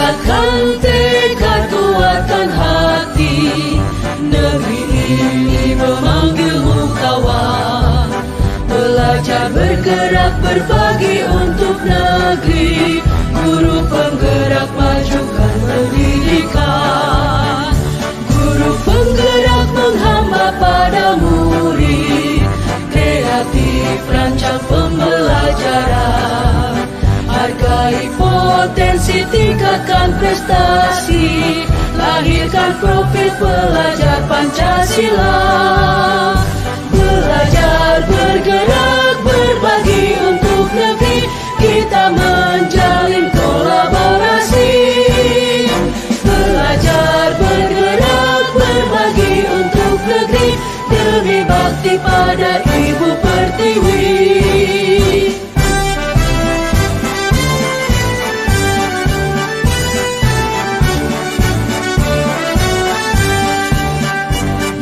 Bulatkan tekad, kuatkan hati, negeri ini memanggilmu kawan. Belajar, bergerak, berbagi untuk negeri. Guru penggerak, majukan pendidikan. Guru penggerak menghamba pada murid. Kreatif, rancang pembelajaran. Hargai potensi, tingkatkan prestasi. Lahirkan profil pelajar Pancasila. Belajar, bergerak, berbagi untuk negeri. Kita menjalin kolaborasi. Belajar, bergerak, berbagi untuk negeri. Demi bakti pada Ibu Pertiwi.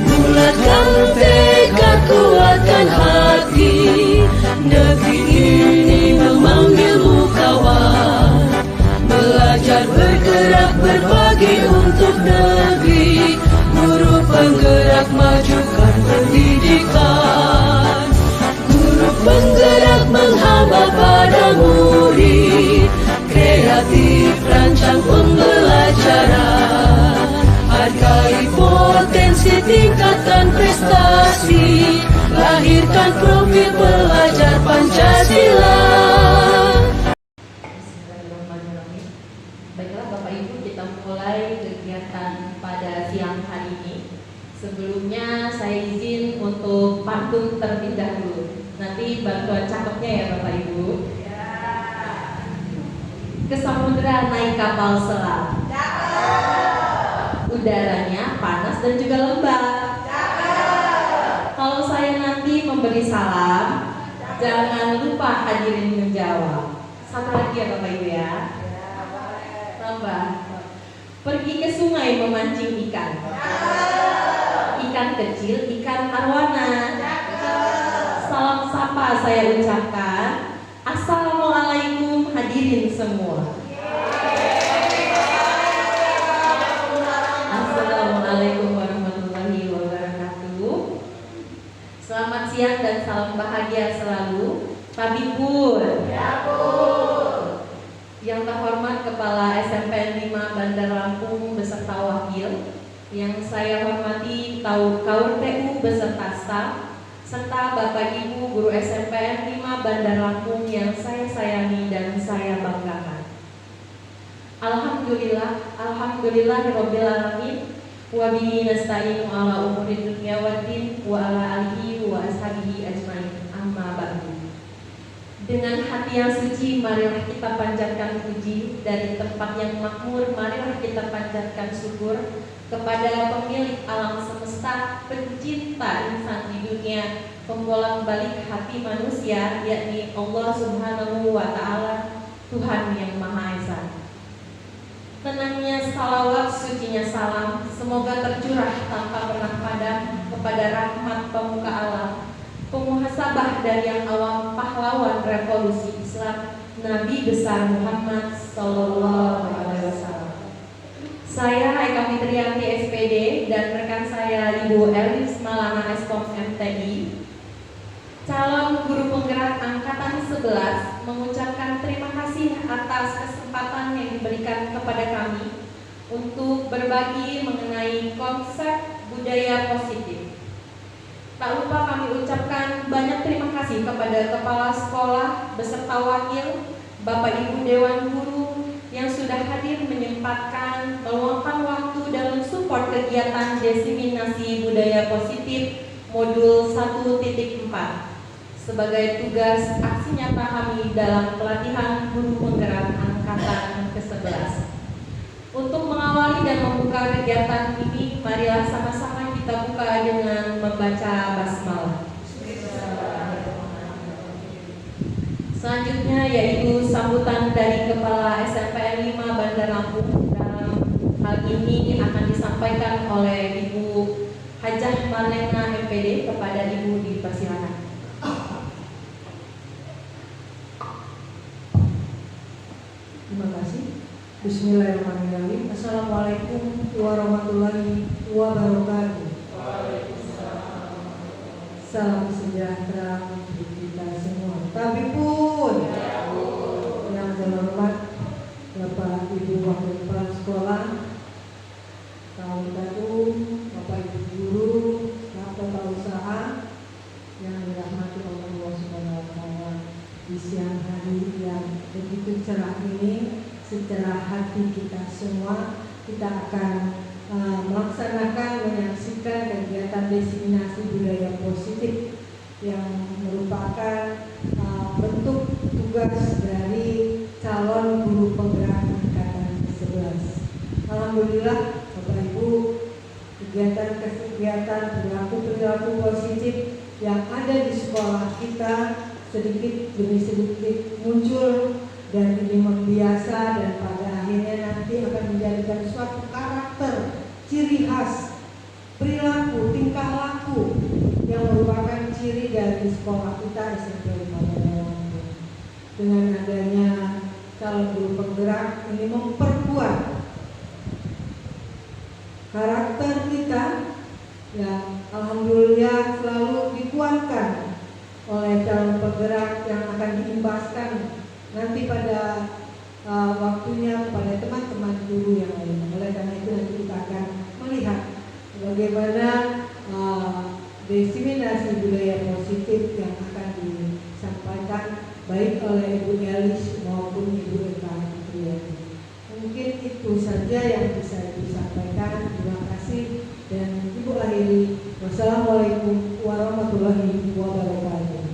Bulatkan tekad, kuatkan hati, negeri ini memanggilmu kawan. Belajar, bergerak, berbagi untuk negeri. Guru penggerak, majukan pendidikan. Guru penggerak menghamba pada murid. Kreatif, rancang pembelajaran. Hargai potensi, tingkatkan prestasi. Lahirkan profil pelajar Pancasila. Bismillahirrahmanirrahim. Baiklah Bapak Ibu, kita mulai kegiatan pada siang hari ini. Sebelumnya saya izin untuk pantun terlebih dahulu. Nanti bantuan cakepnya ya Bapak Ibu. Ke samudera naik kapal selam. Udaranya panas dan juga lembab. Kalau saya nanti memberi salam, jangan lupa hadirin menjawab. Satu lagi ya Bapak Ibu ya. Tambah. Pergi ke sungai memancing ikan. Ikan kecil, ikan arwana. Salam sapa saya ucapkan. Assalamualaikum hadirin semua. Assalamualaikum warahmatullahi wabarakatuh. Selamat siang dan salam bahagia selalu. Tabipun. Yang terhormat Kepala SMPN 5 Bandar Lampung beserta wakil, yang saya hormati Kaur TU beserta staf, serta Bapak Ibu Guru SMPN 5 Bandar Lampung yang saya sayangi dan saya banggakan. Alhamdulillahirabbil alamin. Wa bihi nasta'inu ala umuri dunya waddin wa ala alihi wa ashabihi ajmain. Amma ba'du. Dengan hati yang suci, marilah kita panjatkan puji. Dari tempat yang makmur, marilah kita panjatkan syukur kepada pemilik alam semesta, pencinta insan di dunia, pembolak-balik hati manusia, yakni Allah Subhanahu wa Ta'ala, Tuhan yang Maha Esa. Tenangnya salawat, sucinya salam, semoga tercurah tanpa pernah padam kepada rahmat pemuka alam, pemuhasabah dari yang awam, pahlawan revolusi Islam, Nabi besar Muhammad Sallallahu Alaihi Wasallam. Saya Eka Fitriyanti SPD dan rekan saya Ibu Elis Malana Eskom MTI, calon guru penggerak angkatan 11, mengucapkan terima kasih atas kesempatan yang diberikan kepada kami untuk berbagi mengenai konsep budaya positif. Tak lupa kami ucapkan banyak terima kasih kepada Kepala Sekolah beserta wakil, Bapak Ibu Dewan Guru yang sudah hadir menyempatkan meluangkan waktu dalam support kegiatan diseminasi budaya positif modul 1.4 sebagai tugas aksi nyata kami dalam pelatihan guru penggerak angkatan ke-11. Untuk mengawali dan membuka kegiatan ini, marilah sama-sama kita buka dengan membaca basmalah. Selanjutnya yaitu sambutan dari Kepala SMPN 5 Bandar Lampung. Dalam hal ini akan disampaikan oleh Ibu Hajah Marlena MPD. Kepada Ibu dipersilakan. Terima kasih. Bismillahirrahmanirrahim. Assalamualaikum warahmatullahi wabarakatuh. Salam sejahtera untuk kita semua. Tapi pun yang terhormat Bapak Ibu Wakil Kepala Sekolah, Tahu, Bapak Ibu Guru, Tata Usaha yang dirahmati oleh Allah Subhanahu wa Ta'ala, di siang hari yang begitu cerah ini, setelah hati kita semua, kita akan melaksanakan, menyaksikan kegiatan diseminasi budaya positif yang merupakan bentuk tugas dari calon guru penggerak angkatan 11. Alhamdulillah Bapak Ibu, kegiatan perilaku positif yang ada di sekolah kita sedikit demi sedikit muncul, dan ini membiasa, dan pada akhirnya nanti akan menjadikan suatu karakter, ciri khas, perilaku, tingkah laku yang merupakan ciri dari sekolah kita SMP Lampung. Dengan adanya calon guru penggerak ini memperkuat karakter kita yang alhamdulillah selalu dikuatkan oleh calon penggerak yang akan diimbaskan nanti pada waktunya kepada teman-teman guru yang lain. Oleh karena itu nanti kita akan melihat bagaimana diseminasi budaya positif yang akan disampaikan baik oleh Ibu Elis maupun Ibu Eka Fitriani. Mungkin itu saja yang bisa disampaikan. Terima kasih dan Ibu akhiri. Wassalamualaikum warahmatullahi wabarakatuh.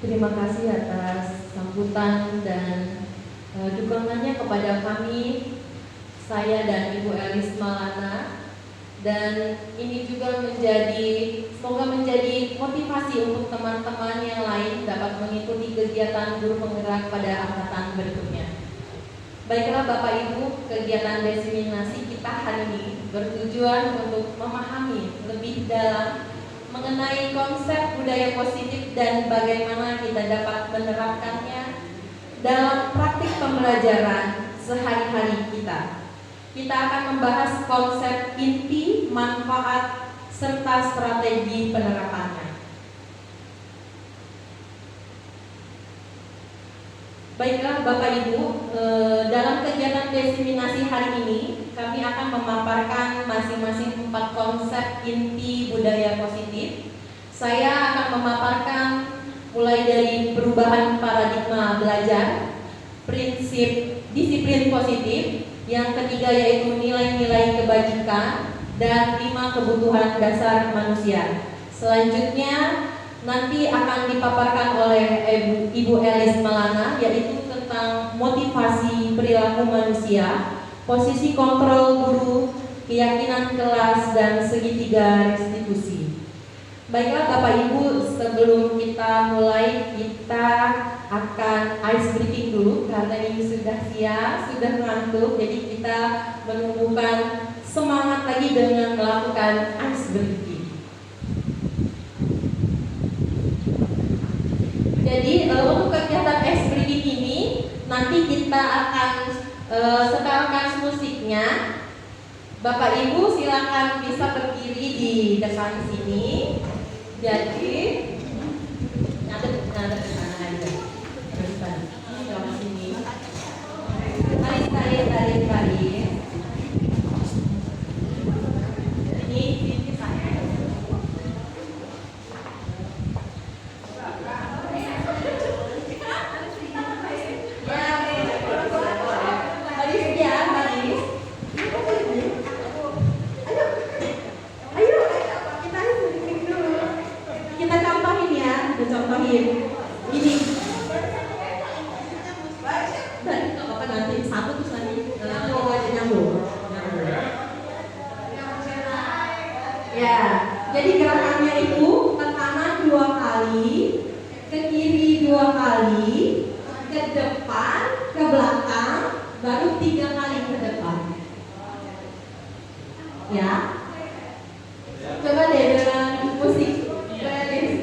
Terima kasih atas sambutan dan dukungannya kepada kami, saya dan Ibu Elis Malana. Dan ini juga semoga menjadi motivasi untuk teman-teman yang lain dapat mengikuti kegiatan guru penggerak pada angkatan berikutnya. Baiklah Bapak Ibu, kegiatan diseminasi kita hari ini bertujuan untuk memahami lebih dalam mengenai konsep budaya positif dan bagaimana kita dapat menerapkannya dalam praktik pembelajaran sehari-hari kita. Kita akan membahas konsep inti, manfaat, serta strategi penerapannya. Baiklah Bapak Ibu, dalam kegiatan diseminasi hari ini kami akan memaparkan masing-masing 4 konsep inti budaya positif. Saya akan memaparkan mulai dari perubahan paradigma belajar, prinsip disiplin positif, yang ketiga yaitu nilai-nilai kebajikan, dan 5 kebutuhan dasar manusia. Selanjutnya nanti akan dipaparkan oleh Ibu Elis Malana, yaitu tentang motivasi perilaku manusia, posisi kontrol guru, keyakinan kelas, dan segitiga restitusi. Baiklah Bapak Ibu, sebelum kita mulai, kita akan ice breaking dulu karena ini sudah siang, sudah ngantuk, jadi kita menumbuhkan semangat lagi dengan melakukan ice breaking. Jadi untuk kegiatan ice breaking ini nanti kita akan setelkan musiknya. Bapak Ibu silakan bisa berdiri di depan sini. Jadi ngadep ke sana aja. Depan sini. Tarik. Ini saya. Contohin ini dan nggak apa-apa nanti satu terus nanti nyambung ya. Jadi gerakannya itu ke kanan 2 kali, ke kiri 2 kali, ke depan, ke belakang, baru 3 kali ke depan ya. Coba deh dengan musik playlist.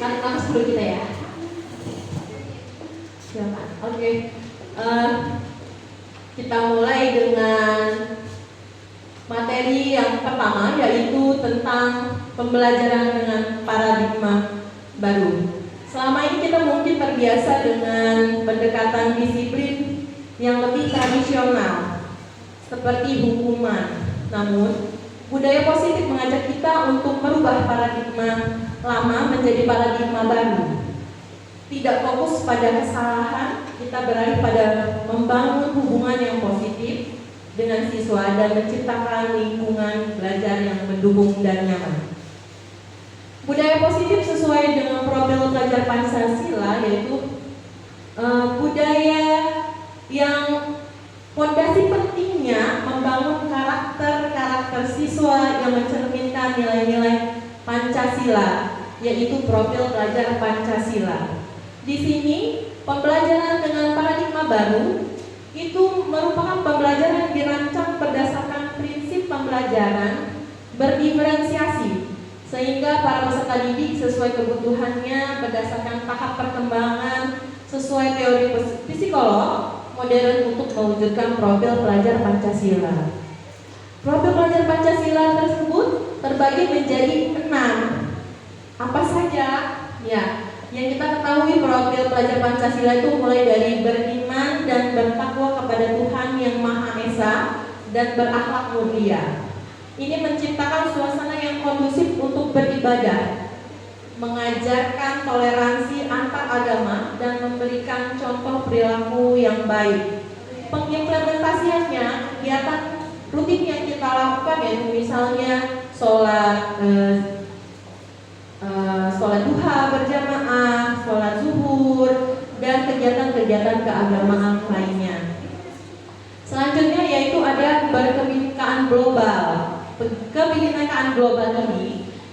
tarik nafas dulu kita ya. Silakan. Oke. Kita mulai dengan materi yang pertama, yaitu tentang pembelajaran dengan paradigma baru. Selama ini kita mungkin terbiasa dengan pendekatan disiplin yang lebih tradisional, seperti hukuman. Namun, budaya positif mengajak kita untuk merubah paradigma lama menjadi paradigma baru. Tidak fokus pada kesalahan, kita beralih pada membangun hubungan yang positif dengan siswa dan menciptakan lingkungan belajar yang mendukung dan nyaman. Budaya positif sesuai dengan profil pelajar Pancasila, yaitu budaya yang fondasi pentingnya membangun karakter siswa yang mencerminkan nilai-nilai Pancasila, yaitu profil pelajar Pancasila. Di sini pembelajaran dengan paradigma baru itu merupakan pembelajaran yang dirancang berdasarkan prinsip pembelajaran berdiferensiasi, sehingga para peserta didik sesuai kebutuhannya berdasarkan tahap perkembangan sesuai teori psikolog modern untuk mewujudkan profil pelajar Pancasila. Profil pelajar Pancasila tersebut terbagi menjadi 6. Apa saja? Ya, yang kita ketahui profil pelajar Pancasila itu mulai dari beriman dan bertakwa kepada Tuhan Yang Maha Esa dan berakhlak mulia. Ini menciptakan suasana yang kondusif untuk beribadah, mengajarkan toleransi antar agama, dan memberikan contoh perilaku yang baik. Pengimplementasiannya, kegiatan rutin yang kita lakukan yaitu misalnya sholat duha berjamaah, sholat zuhur, dan kegiatan-kegiatan keagamaan lainnya. Selanjutnya yaitu ada berkebinekaan global. Kebinekaan global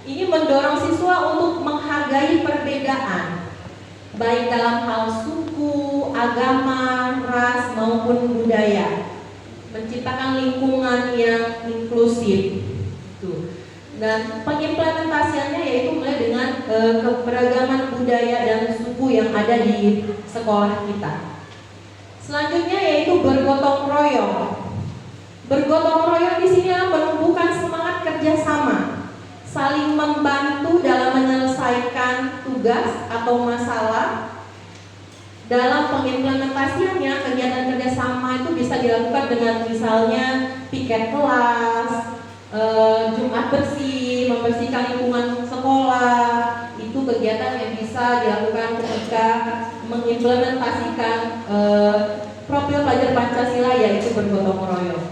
ini mendorong siswa untuk menghargai perbedaan, baik dalam hal suku, agama, ras maupun budaya, menciptakan lingkungan yang inklusif. Dan pengimplementasiannya yaitu mulai dengan keberagaman budaya dan suku yang ada di sekolah kita. Selanjutnya yaitu bergotong royong. Bergotong royong di sini menumbuhkan semangat kerjasama, saling membantu dalam menyelesaikan tugas atau masalah. Dalam pengimplementasiannya, kegiatan kerjasama itu bisa dilakukan dengan misalnya piket kelas, Jumat bersih, membersihkan lingkungan sekolah. Itu kegiatan yang bisa dilakukan ketika mengimplementasikan profil pelajar Pancasila, yaitu bergotong royong.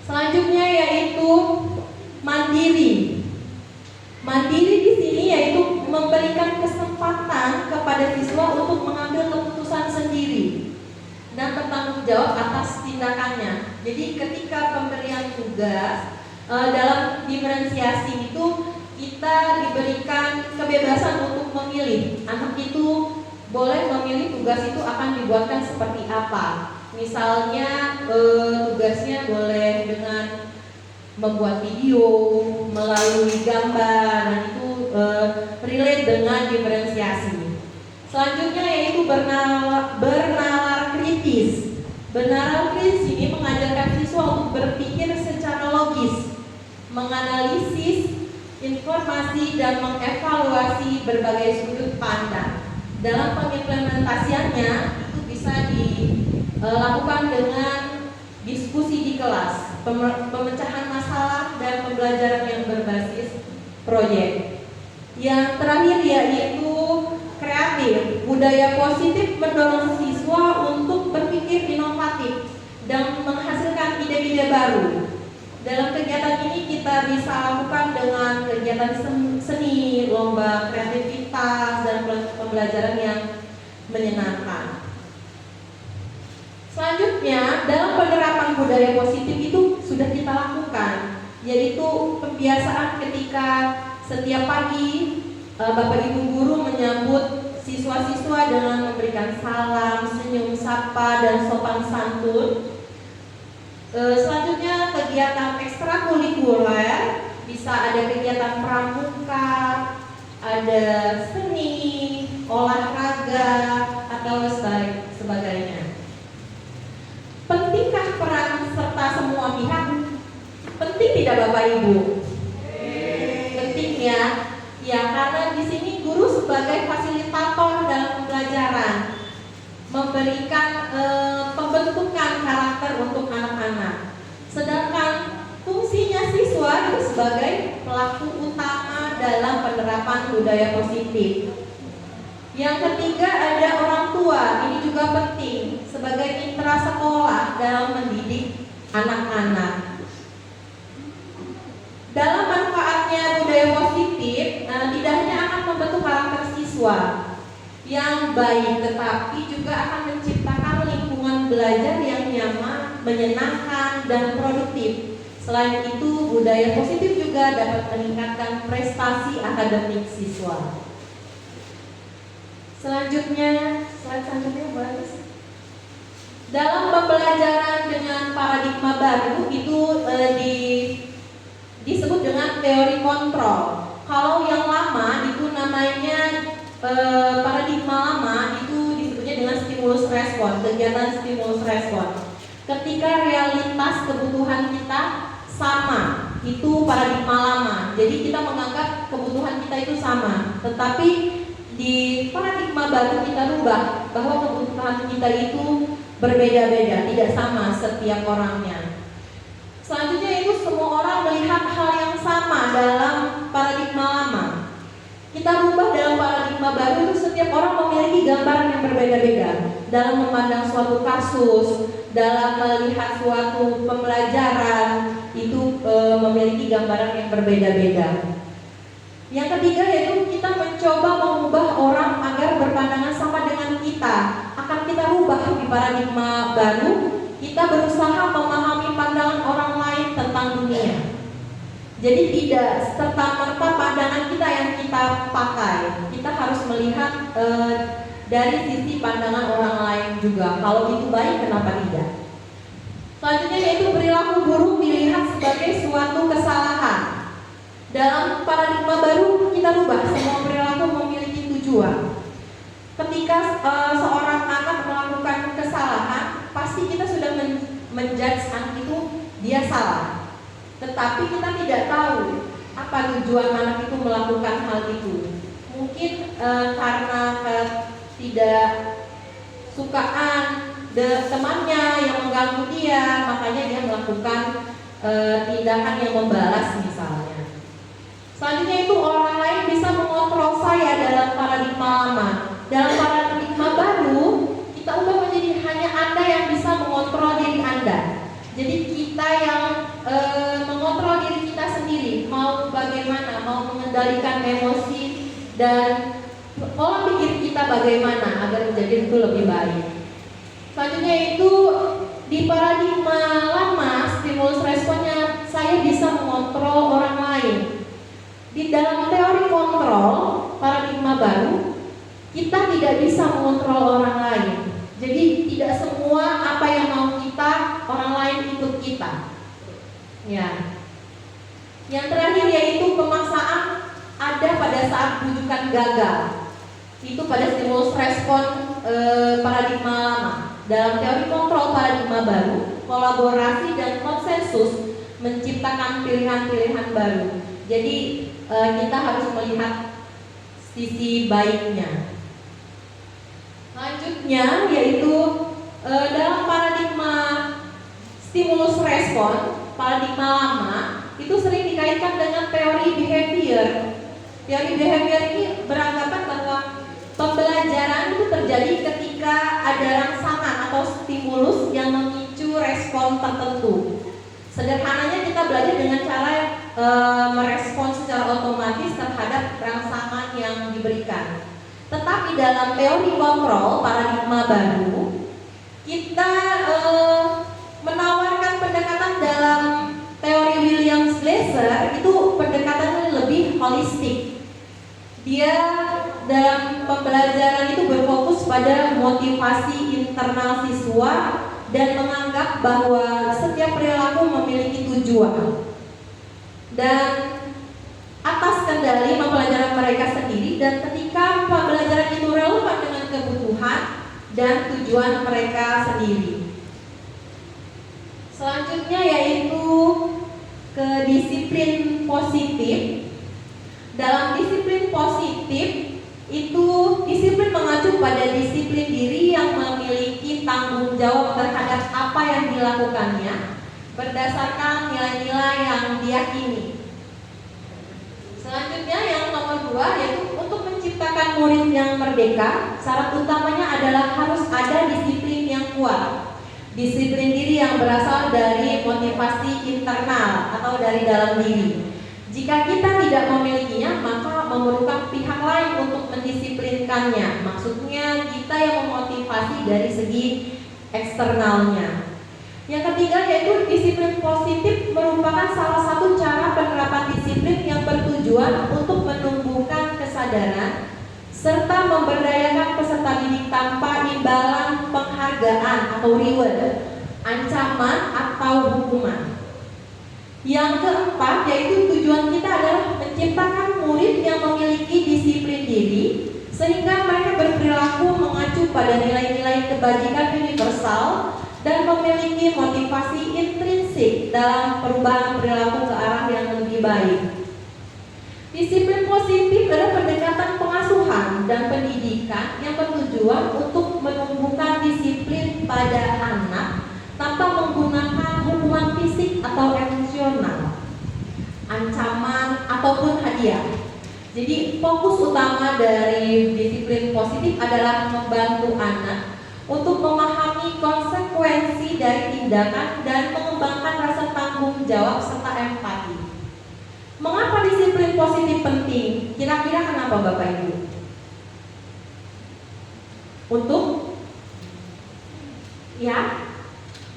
Selanjutnya yaitu mandiri. Mandiri di sini yaitu memberikan kesempatan kepada siswa untuk mengambil keputusan sendiri dan bertanggung jawab atas tindakannya. Jadi ketika pemberian tugas dalam diferensiasi itu kita diberikan kebebasan untuk memilih. Anak itu boleh memilih tugas itu akan dibuatkan seperti apa. Misalnya tugasnya boleh dengan membuat video melalui gambar, dan itu relate dengan diferensiasi. Selanjutnya yaitu bernalar kritis. Bernalar kritis ini mengajarkan siswa untuk berpikir secara logis, menganalisis informasi dan mengevaluasi berbagai sudut pandang. Dalam pengimplementasiannya itu bisa dilakukan dengan diskusi di kelas, pemecahan masalah, dan pembelajaran yang berbasis proyek. Yang terakhir yaitu kreatif. Budaya positif mendorong siswa untuk berpikir inovatif dan menghasilkan ide-ide baru. Dalam kegiatan ini kita bisa lakukan dengan kegiatan seni, lomba kreativitas, dan pembelajaran yang menyenangkan. Selanjutnya, dalam penerapan budaya positif itu sudah kita lakukan, yaitu pembiasaan ketika setiap pagi Bapak Ibu guru menyambut siswa-siswa dengan memberikan salam, senyum, sapa, dan sopan santun. Selanjutnya kegiatan ekstrakurikuler, bisa ada kegiatan pramuka, ada ada seni, olahraga, atau sebagainya. Pentingkah peran serta semua pihak? Penting tidak Bapak Ibu? Penting ya. Ya, karena di sini guru sebagai fasilitator dalam pembelajaran, memberikan pembentukan karakter untuk anak-anak. Sedangkan fungsinya siswa itu sebagai pelaku utama dalam penerapan budaya positif. Yang ketiga ada orang tua, ini juga penting sebagai mitra sekolah dalam mendidik anak-anak. Dalam manfaatnya budaya positif, tidak hanya akan membentuk karakter siswa yang baik, tetapi juga akan menciptakan lingkungan belajar yang nyaman, menyenangkan, dan produktif. Selain itu, budaya positif juga dapat meningkatkan prestasi akademik siswa. Selanjutnya, slide selanjutnya bagus. Dalam pembelajaran dengan paradigma baru itu disebut dengan teori kontrol. Kalau yang lama itu namanya paradigma lama itu disebutnya dengan stimulus respon, kegiatan stimulus respon. Ketika realitas kebutuhan kita sama, itu paradigma lama. Jadi kita menganggap kebutuhan kita itu sama. Tetapi di paradigma baru kita rubah bahwa kebutuhan kita itu berbeda-beda, tidak sama setiap orangnya. Selanjutnya itu semua orang melihat hal yang sama dalam paradigma lama. Kita rubah dalam paradigma baru itu setiap orang memiliki gambaran yang berbeda-beda dalam memandang suatu kasus, dalam melihat suatu pembelajaran itu memiliki gambaran yang berbeda-beda. Yang ketiga yaitu kita mencoba mengubah orang agar berpandangan sama dengan kita. Akan kita rubah di paradigma baru, kita berusaha memahami pandangan orang lain tentang dunia. Jadi tidak serta-merta pandangan kita yang kita pakai. Kita harus melihat dari sisi pandangan orang lain juga. Kalau itu baik, kenapa tidak? Selanjutnya yaitu perilaku buruk dilihat sebagai suatu kesalahan. Dalam paradigma baru kita rubah, semua perilaku memiliki tujuan. Ketika seorang anak melakukan kesalahan, pasti kita sudah menjudge anak itu dia salah. Tetapi kita tidak tahu apa tujuan anak itu melakukan hal itu. Mungkin karena ketidaksukaan temannya yang mengganggu dia, makanya dia melakukan tindakan yang membalas misalnya. Selanjutnya itu orang lain bisa mengontrol saya dalam paradigma lama. Dalam paradigma baru, kita ubah menjadi hanya Anda yang bisa mengontrol diri Anda. Jadi kita yang mengontrol diri kita sendiri, mau bagaimana, mau mengendalikan emosi dan pola pikir kita bagaimana agar menjadi itu lebih baik. Selanjutnya itu di paradigma lama, stimulus responnya saya bisa mengontrol orang lain. Di dalam teori kontrol paradigma baru, kita tidak bisa mengontrol orang lain. Jadi tidak semua apa yang mau kita, orang lain ikut kita. Ya. Yang terakhir yaitu pemaksaan ada pada saat rujukan gagal. Itu pada stimulus respon paradigma lama. Dalam teori kontrol paradigma baru, kolaborasi dan konsensus menciptakan pilihan-pilihan baru. Jadi kita harus melihat sisi baiknya. Selanjutnya yaitu dalam paradigma stimulus respon, paradigma lama itu sering dikaitkan dengan teori behavior. Teori behavior ini beranggapan bahwa pembelajaran itu terjadi ketika ada rangsangan atau stimulus yang memicu respon tertentu. Sederhananya kita belajar dengan cara merespon secara otomatis terhadap rangsangan yang diberikan. Tetapi dalam teori kontrol paradigma baru, kita menawarkan pendekatan dalam teori William Glasser itu pendekatannya lebih holistik. Dia dalam pembelajaran itu berfokus pada motivasi internal siswa dan menganggap bahwa setiap perilaku memiliki tujuan. Dan akan atas kendali pembelajaran mereka sendiri dan ketika pembelajaran itu relevan dengan kebutuhan dan tujuan mereka sendiri. Selanjutnya yaitu ke disiplin positif. Dalam disiplin positif itu disiplin mengacu pada disiplin diri yang memiliki tanggung jawab terhadap apa yang dilakukannya berdasarkan nilai-nilai yang diyakini. Selanjutnya yang nomor 2 yaitu untuk menciptakan murid yang merdeka, syarat utamanya adalah harus ada disiplin yang kuat. Disiplin diri yang berasal dari motivasi internal atau dari dalam diri. Jika kita tidak memilikinya, maka memerlukan pihak lain untuk mendisiplinkannya. Maksudnya kita yang memotivasi dari segi eksternalnya. Yang ketiga yaitu disiplin positif merupakan salah satu cara penerapan disiplin yang bertujuan untuk menumbuhkan kesadaran serta memberdayakan peserta didik tanpa imbalan penghargaan atau reward, ancaman atau hukuman. Yang keempat yaitu tujuan kita adalah menciptakan murid yang memiliki disiplin diri sehingga mereka berperilaku mengacu pada nilai-nilai kebajikan universal dan memiliki motivasi intrinsik dalam perubahan perilaku ke arah yang lebih baik. Disiplin positif adalah pendekatan pengasuhan dan pendidikan yang bertujuan untuk menumbuhkan disiplin pada anak tanpa menggunakan hukuman fisik atau emosional, ancaman ataupun hadiah. Jadi fokus utama dari disiplin positif adalah membantu anak untuk memahami konsekuensi dari tindakan dan mengembangkan rasa tanggung jawab serta empati. Mengapa disiplin positif penting? Kira-kira kenapa Bapak Ibu?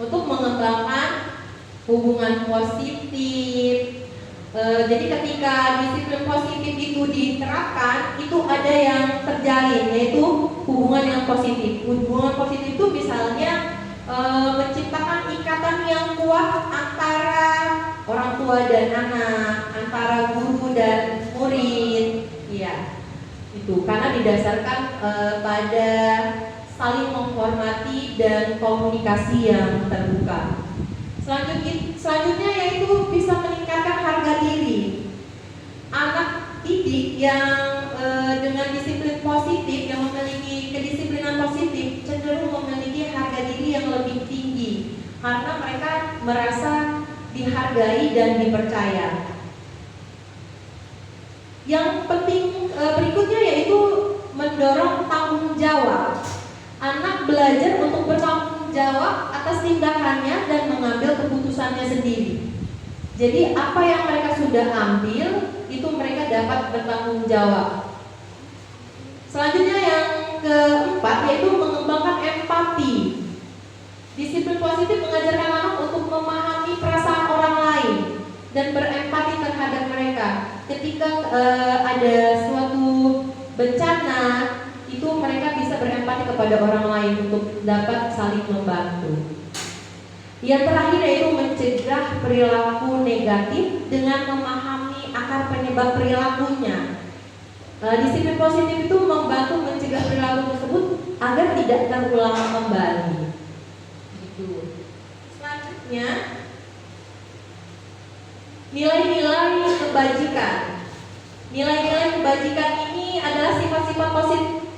Untuk mengembangkan hubungan positif. Jadi ketika disiplin positif itu diterapkan, itu ada yang terjalin, yaitu hubungan yang positif. Hubungan positif itu misalnya menciptakan ikatan yang kuat antara orang tua dan anak, antara guru dan murid, ya. Itu karena didasarkan pada saling menghormati dan komunikasi yang terbuka. Selanjutnya yaitu bisa meningkatkan harga diri. Anak didik yang dengan disiplin positif, yang memiliki kedisiplinan positif, cenderung memiliki harga diri yang lebih tinggi karena mereka merasa dihargai dan dipercaya. Yang penting berikutnya yaitu mendorong tanggung jawab. Anak belajar untuk bertanggung jawab atas tindakannya dan mengambil keputusannya sendiri. Jadi apa yang mereka sudah ambil itu mereka dapat bertanggung jawab. Selanjutnya yang keempat yaitu mengembangkan empati. Disiplin positif mengajarkan anak untuk memahami perasaan orang lain dan berempati terhadap mereka. Ketika ada suatu bencana, itu mereka bisa berempati kepada orang lain untuk dapat saling membantu. Yang terakhir yaitu mencegah perilaku negatif dengan memahami akar penyebab perilakunya. Disiplin positif itu membantu mencegah perilaku tersebut agar tidak terulang kembali. Gitu. Selanjutnya, nilai-nilai kebajikan. Nilai-nilai kebajikan ini adalah sifat-sifat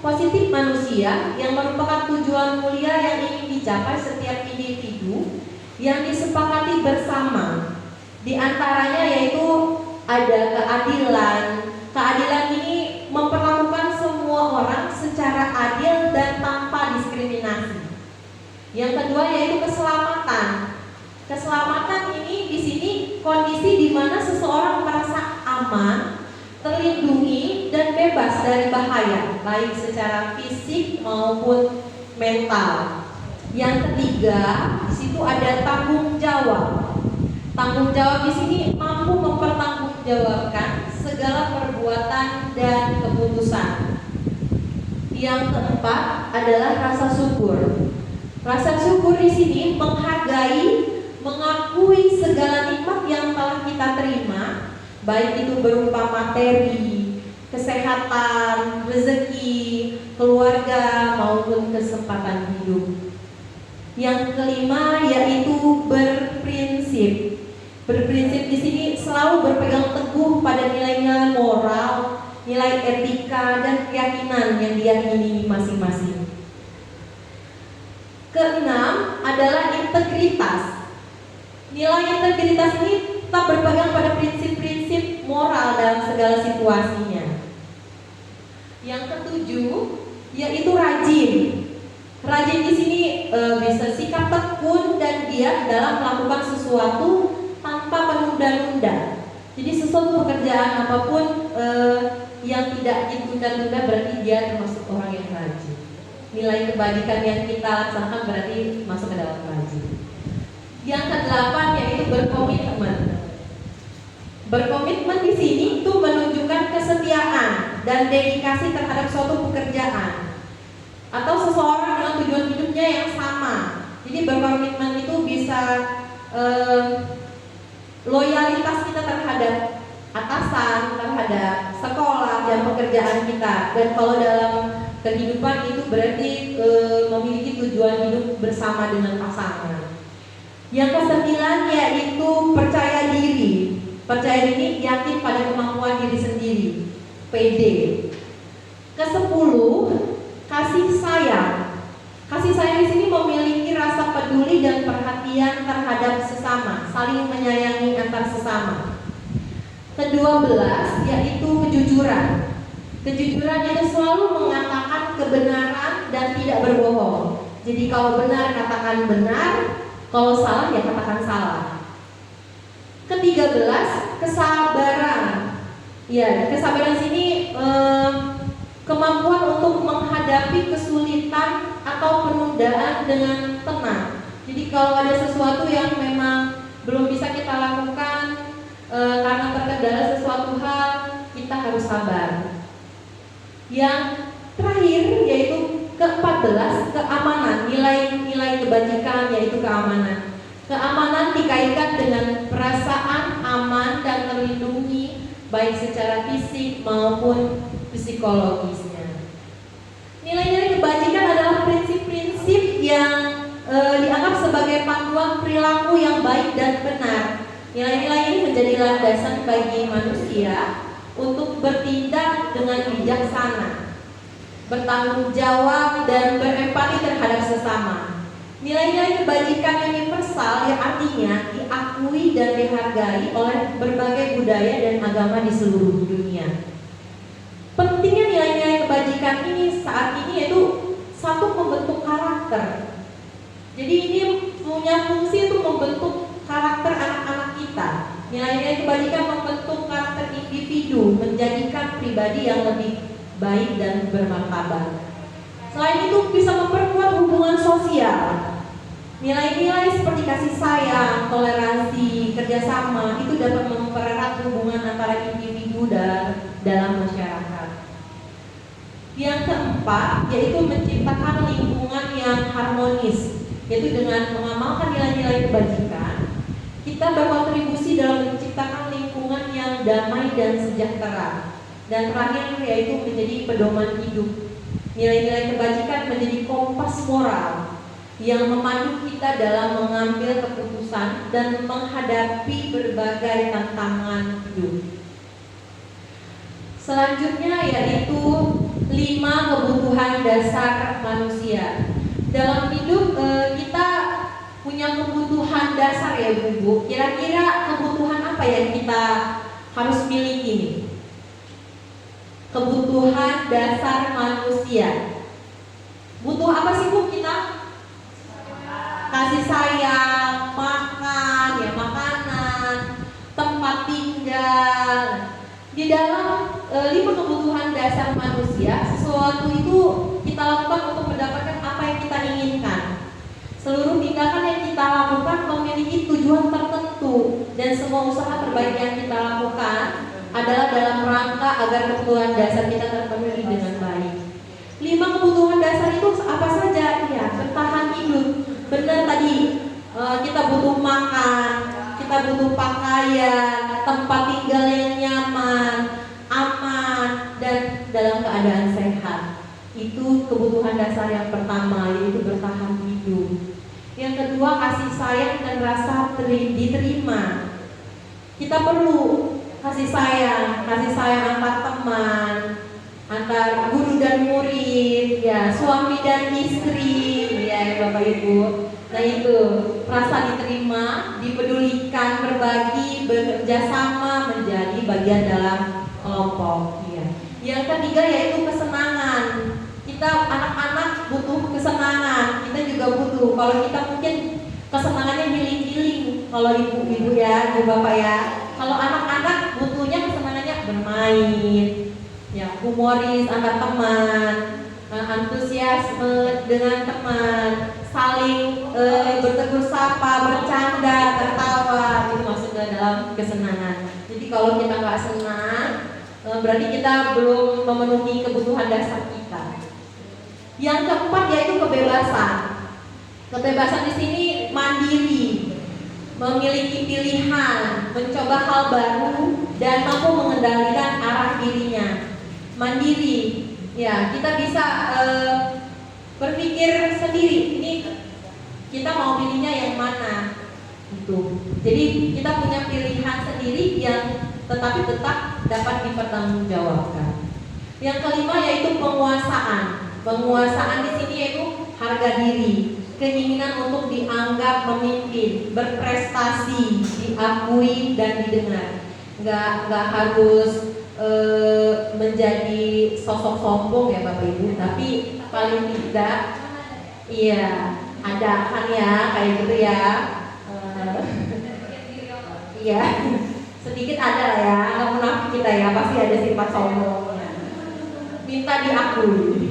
positif manusia yang merupakan tujuan mulia yang ingin dicapai setiap individu yang disepakati bersama. Di antaranya yaitu ada keadilan. Keadilan ini memperlakukan semua orang secara adil dan tanpa diskriminasi. Yang kedua yaitu keselamatan. Keselamatan ini di sini kondisi di mana seseorang merasa aman, terlindungi dan bebas dari bahaya, baik secara fisik maupun mental. Yang ketiga, di situ ada tanggung jawab. Tanggung jawab di sini mampu mempertanggungjawabkan segala perbuatan dan keputusan. Yang keempat adalah rasa syukur. Rasa syukur di sini menghargai, mengakui segala nikmat yang telah kita terima baik itu berupa materi, kesehatan, rezeki, keluarga, maupun kesempatan hidup. Yang kelima yaitu berprinsip. Berprinsip di sini selalu berpegang teguh pada nilai-nilai moral, nilai etika, dan keyakinan yang diyakini masing-masing. Keenam adalah integritas. Nilai integritas ini tetap berpegang pada prinsip-prinsip moral dalam segala situasinya. Yang ketujuh yaitu rajin. Rajin di sini bisa sikap tekun dan giat dalam melakukan sesuatu tanpa menunda-nunda. Jadi sesuatu pekerjaan apapun yang tidak ditunda-tunda berarti dia termasuk orang yang rajin. Nilai kebajikan yang kita laksanakan berarti masuk ke dalam rajin. Yang kedelapan yaitu berkomitmen. Berkomitmen di sini itu menunjukkan kesetiaan dan dedikasi terhadap suatu pekerjaan atau seseorang dengan tujuan hidupnya yang sama. Jadi berkomitmen itu bisa loyalitas kita terhadap atasan, terhadap sekolah dan pekerjaan kita. Dan kalau dalam kehidupan itu berarti memiliki tujuan hidup bersama dengan pasangan. Yang kesembilan yaitu percaya diri. Percaya diri yakin pada kemampuan diri sendiri, PD. Kesepuluh, kasih sayang. Kasih sayang di sini memiliki rasa peduli dan perhatian terhadap sesama, saling menyayangi antar sesama. Kedua belas yaitu kejujuran. Kejujuran itu selalu mengatakan kebenaran dan tidak berbohong. Jadi kalau benar katakan benar, kalau salah ya katakan salah. Ke-13 kesabaran. Ya, kesabaran sini kemampuan untuk menghadapi kesulitan atau penundaan dengan tenang. Jadi kalau ada sesuatu yang memang belum bisa kita lakukan karena terkendala sesuatu hal, kita harus sabar. Yang terakhir yaitu ke-14 keamanan, nilai-nilai kebajikan yaitu keamanan. Keamanan dikaitkan dengan perasaan aman dan terlindungi baik secara fisik maupun psikologisnya. Nilai-nilai kebajikan adalah prinsip-prinsip yang dianggap sebagai panduan perilaku yang baik dan benar. Nilai-nilai ini menjadi landasan bagi manusia untuk bertindak dengan bijaksana, bertanggung jawab dan berempati terhadap sesama. Nilai-nilai kebajikan universal yang artinya diakui dan dihargai oleh berbagai budaya dan agama di seluruh dunia. Pentingnya nilai-nilai kebajikan ini saat ini yaitu satu, membentuk karakter. Jadi ini punya fungsi untuk membentuk karakter anak-anak kita. Nilai-nilai kebajikan membentuk karakter individu, menjadikan pribadi yang lebih baik dan bermartabat. Selain itu bisa memperkuat hubungan sosial. Nilai-nilai seperti kasih sayang, toleransi, kerjasama itu dapat mempererat hubungan antara individu dalam masyarakat. Yang keempat yaitu menciptakan lingkungan yang harmonis, yaitu dengan mengamalkan nilai-nilai kebajikan kita berkontribusi dalam menciptakan lingkungan yang damai dan sejahtera. Dan terakhir yaitu menjadi pedoman hidup. Nilai-nilai kebajikan menjadi kompas moral yang memandu kita dalam mengambil keputusan dan menghadapi berbagai tantangan hidup. Selanjutnya yaitu 5 kebutuhan dasar manusia. Dalam hidup kita punya kebutuhan dasar ya Bu. Kira-kira kebutuhan apa yang kita harus miliki nih? Kebutuhan dasar manusia. Butuh apa sih Bu kita? Kasih sayang, makan, ya makanan, tempat tinggal. Di dalam 5 kebutuhan dasar manusia, sesuatu itu kita lakukan untuk mendapatkan apa yang kita inginkan. Seluruh tindakan yang kita lakukan memiliki tujuan tertentu, dan semua usaha terbaik yang kita lakukan adalah dalam rangka agar kebutuhan dasar kita terpenuhi dengan baik. 5 kebutuhan dasar itu apa saja? Ya, bertahan hidup. Benar tadi, kita butuh makan, kita butuh pakaian, tempat tinggal yang nyaman, aman, dan dalam keadaan sehat. Itu kebutuhan dasar yang pertama, yaitu bertahan hidup. Yang kedua, kasih sayang dan rasa diterima. Kita perlu kasih sayang antar teman, antar guru dan murid, ya, suami dan istri, ya Bapak Ibu. Nah itu, rasa diterima, dipedulikan, berbagi, bekerja sama menjadi bagian dalam kelompok. Ya. Yang ketiga yaitu kesenangan. Kita anak-anak butuh kesenangan, kita juga butuh. Kalau kita mungkin kesenangannya healing-healing, kalau ibu-ibu ya, ibu bapak ya. Kalau anak-anak butuhnya kesenangannya bermain, ya, humoris antar teman, antusiasme dengan teman, saling bertegur sapa, bercanda, tertawa, itu masuk ke dalam kesenangan. Jadi kalau kita nggak senang, berarti kita belum memenuhi kebutuhan dasar kita. Yang keempat yaitu kebebasan. Kebebasan di sini mandiri, memiliki pilihan, mencoba hal baru, dan mampu mengendalikan arah dirinya. Mandiri, ya, kita bisa berpikir sendiri. Ini kita mau pilihnya yang mana, gitu. Jadi kita punya pilihan sendiri yang tetapi tetap dapat dipertanggungjawabkan. Yang kelima yaitu penguasaan. Penguasaan di sini yaitu harga diri, keinginan untuk dianggap memimpin, berprestasi, diakui dan didengar. Nggak harus menjadi sosok sombong ya Bapak Ibu, tapi paling tidak, iya ada kan ya kayak gitu ya, iya sedikit ada lah ya, nggak munafik kita ya, pasti ada sifat sombong, minta diakui.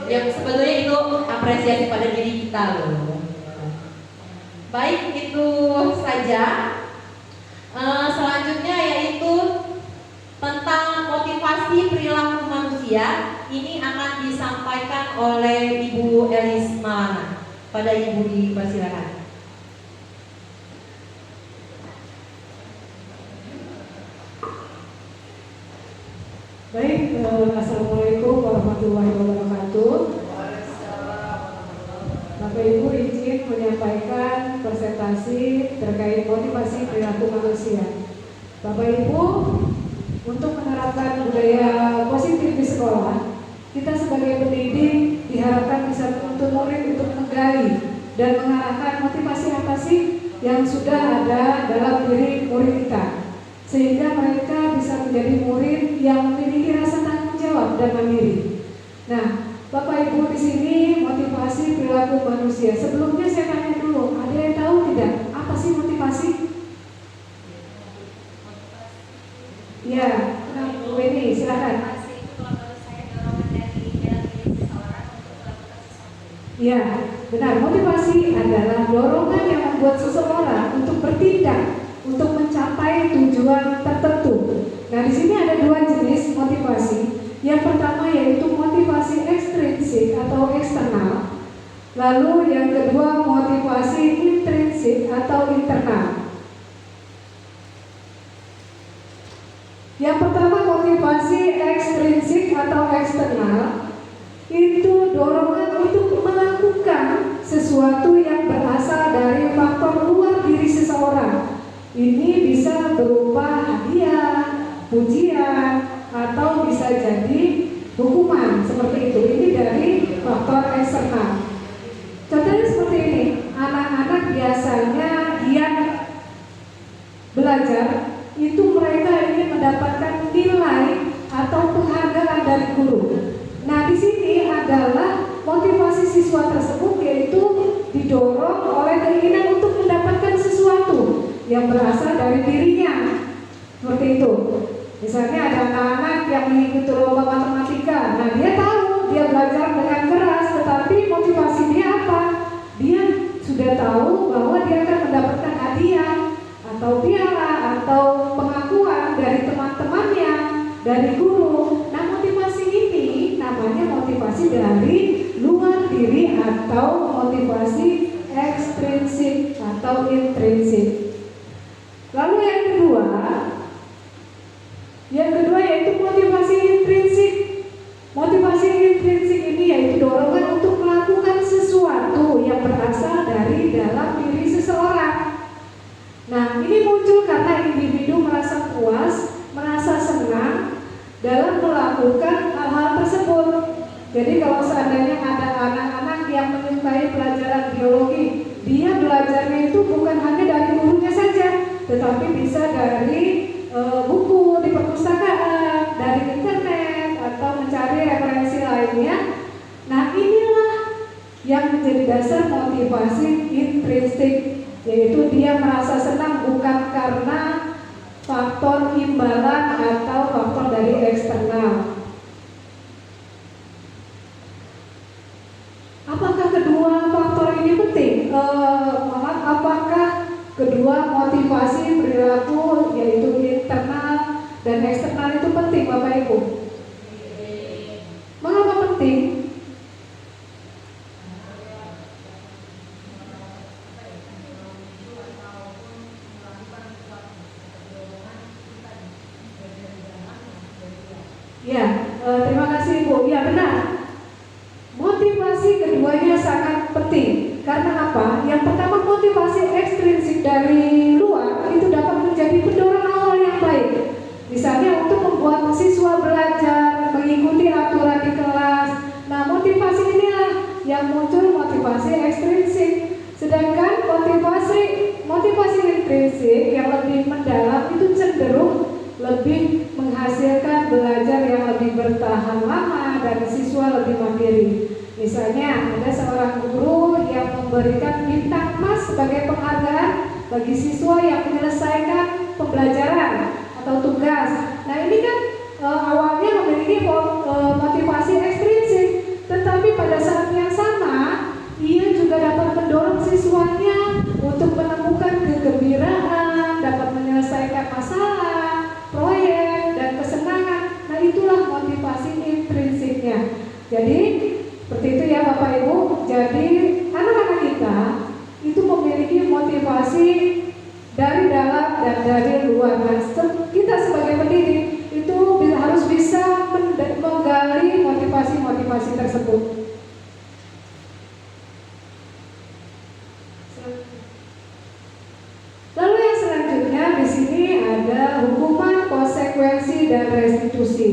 Yang sebetulnya itu apresiasi pada diri kita loh. Baik, itu saja. Selanjutnya yaitu tentang motivasi perilaku manusia. Ini akan disampaikan oleh Ibu Elis Malana. Pada Ibu dipersilakan. Baik, Assalamualaikum warahmatullahi wabarakatuh. Bapak Ibu izin menyampaikan presentasi terkait motivasi perilaku manusia. Bapak Ibu, untuk menerapkan budaya positif di sekolah, kita sebagai pendidik diharapkan bisa menuntun murid untuk menggali dan mengarahkan motivasi apa sih yang sudah ada dalam diri murid kita, sehingga mereka bisa menjadi murid yang memiliki rasa tanggung jawab dan mandiri. Nah, Bapak Ibu di sini motivasi perilaku manusia. Sebelumnya saya tanya dulu, ada yang tahu tidak apa sih motivasi? Ya, nah, Bu Weni, silakan. Ya, benar. Motivasi adalah dorongan yang membuat seseorang untuk bertindak untuk mencapai tujuan tertentu. Nah, di sini ada dua jenis motivasi. Yang pertama yaitu motivasi ekstrinsik atau eksternal. Lalu yang kedua motivasi intrinsik atau internal. Yang pertama motivasi ekstrinsik atau eksternal itu dorongan untuk melakukan sesuatu yang berasal dari faktor luar diri seseorang. Ini bisa berupa hadiah, pujian, atau bisa jadi hukuman seperti itu. Ini dari faktor eksternal. Contohnya seperti ini, anak-anak biasanya giat belajar, itu mereka ingin mendapatkan nilai atau penghargaan dari guru. Nah, di sini adalah motivasi siswa tersebut yaitu didorong oleh keinginan untuk mendapatkan sesuatu yang berasal dari dirinya. Seperti itu. Misalnya ada anak-anak yang mengikuti lomba matematika. Nah, dia tahu dia belajar dengan keras, tetapi motivasi dia apa? Dia sudah tahu bahwa dia akan mendapatkan hadiah atau piala atau pengakuan dari teman-temannya, dari guru. Nah, motivasi ini namanya motivasi dari luar diri atau motivasi ekstrinsik atau intrinsik. Lalu yang kedua, melakukan hal-hal tersebut. Jadi kalau seandainya ada anak-anak yang menyukai pelajaran biologi, dia belajarnya itu bukan hanya dari gurunya saja, tetapi bisa dari buku di perpustakaan, dari internet, atau mencari referensi lainnya. Nah, inilah yang menjadi dasar motivasi intrinsik, yaitu dia merasa senang bukan karena faktor imbalan atau faktor dari eksternal. Apakah kedua faktor ini penting? Apakah kedua motivasi perilaku yaitu internal dan eksternal itu penting, Bapak Ibu? Mengapa penting? Ya, terima kasih Ibu. Ya, benar. Motivasi keduanya sangat penting. Karena apa? Yang pertama, motivasi ekstrinsik dari luar itu dapat menjadi pendorong awal yang baik. Misalnya untuk membuat siswa belajar, mengikuti aturan di kelas. Nah, motivasi inilah yang muncul motivasi ekstrinsik. Sedangkan motivasi intrinsik yang lebih mendalam itu cenderung lebih menghasilkan belajar yang lebih bertahan lama dan siswa lebih mandiri. Misalnya ada seorang guru yang memberikan bintang emas sebagai penghargaan bagi siswa yang menyelesaikan pembelajaran atau tugas. Nah, ini kan awalnya memiliki motivasi ekstrinsik, tetapi pada saat yang sama ia juga dapat mendorong siswanya untuk menemukan kegembiraan, dapat menyelesaikan masalah, proyek, dan kesenangan. Nah, itulah motivasi intrinsiknya. Jadi seperti itu ya Bapak Ibu. Jadi anak-anak kita itu memiliki motivasi dari dalam dan dari luar. Nah, kita sebagai pendidik itu harus bisa menggali motivasi-motivasi tersebut. Lalu yang selanjutnya di sini ada hukuman, konsekuensi, dan restitusi.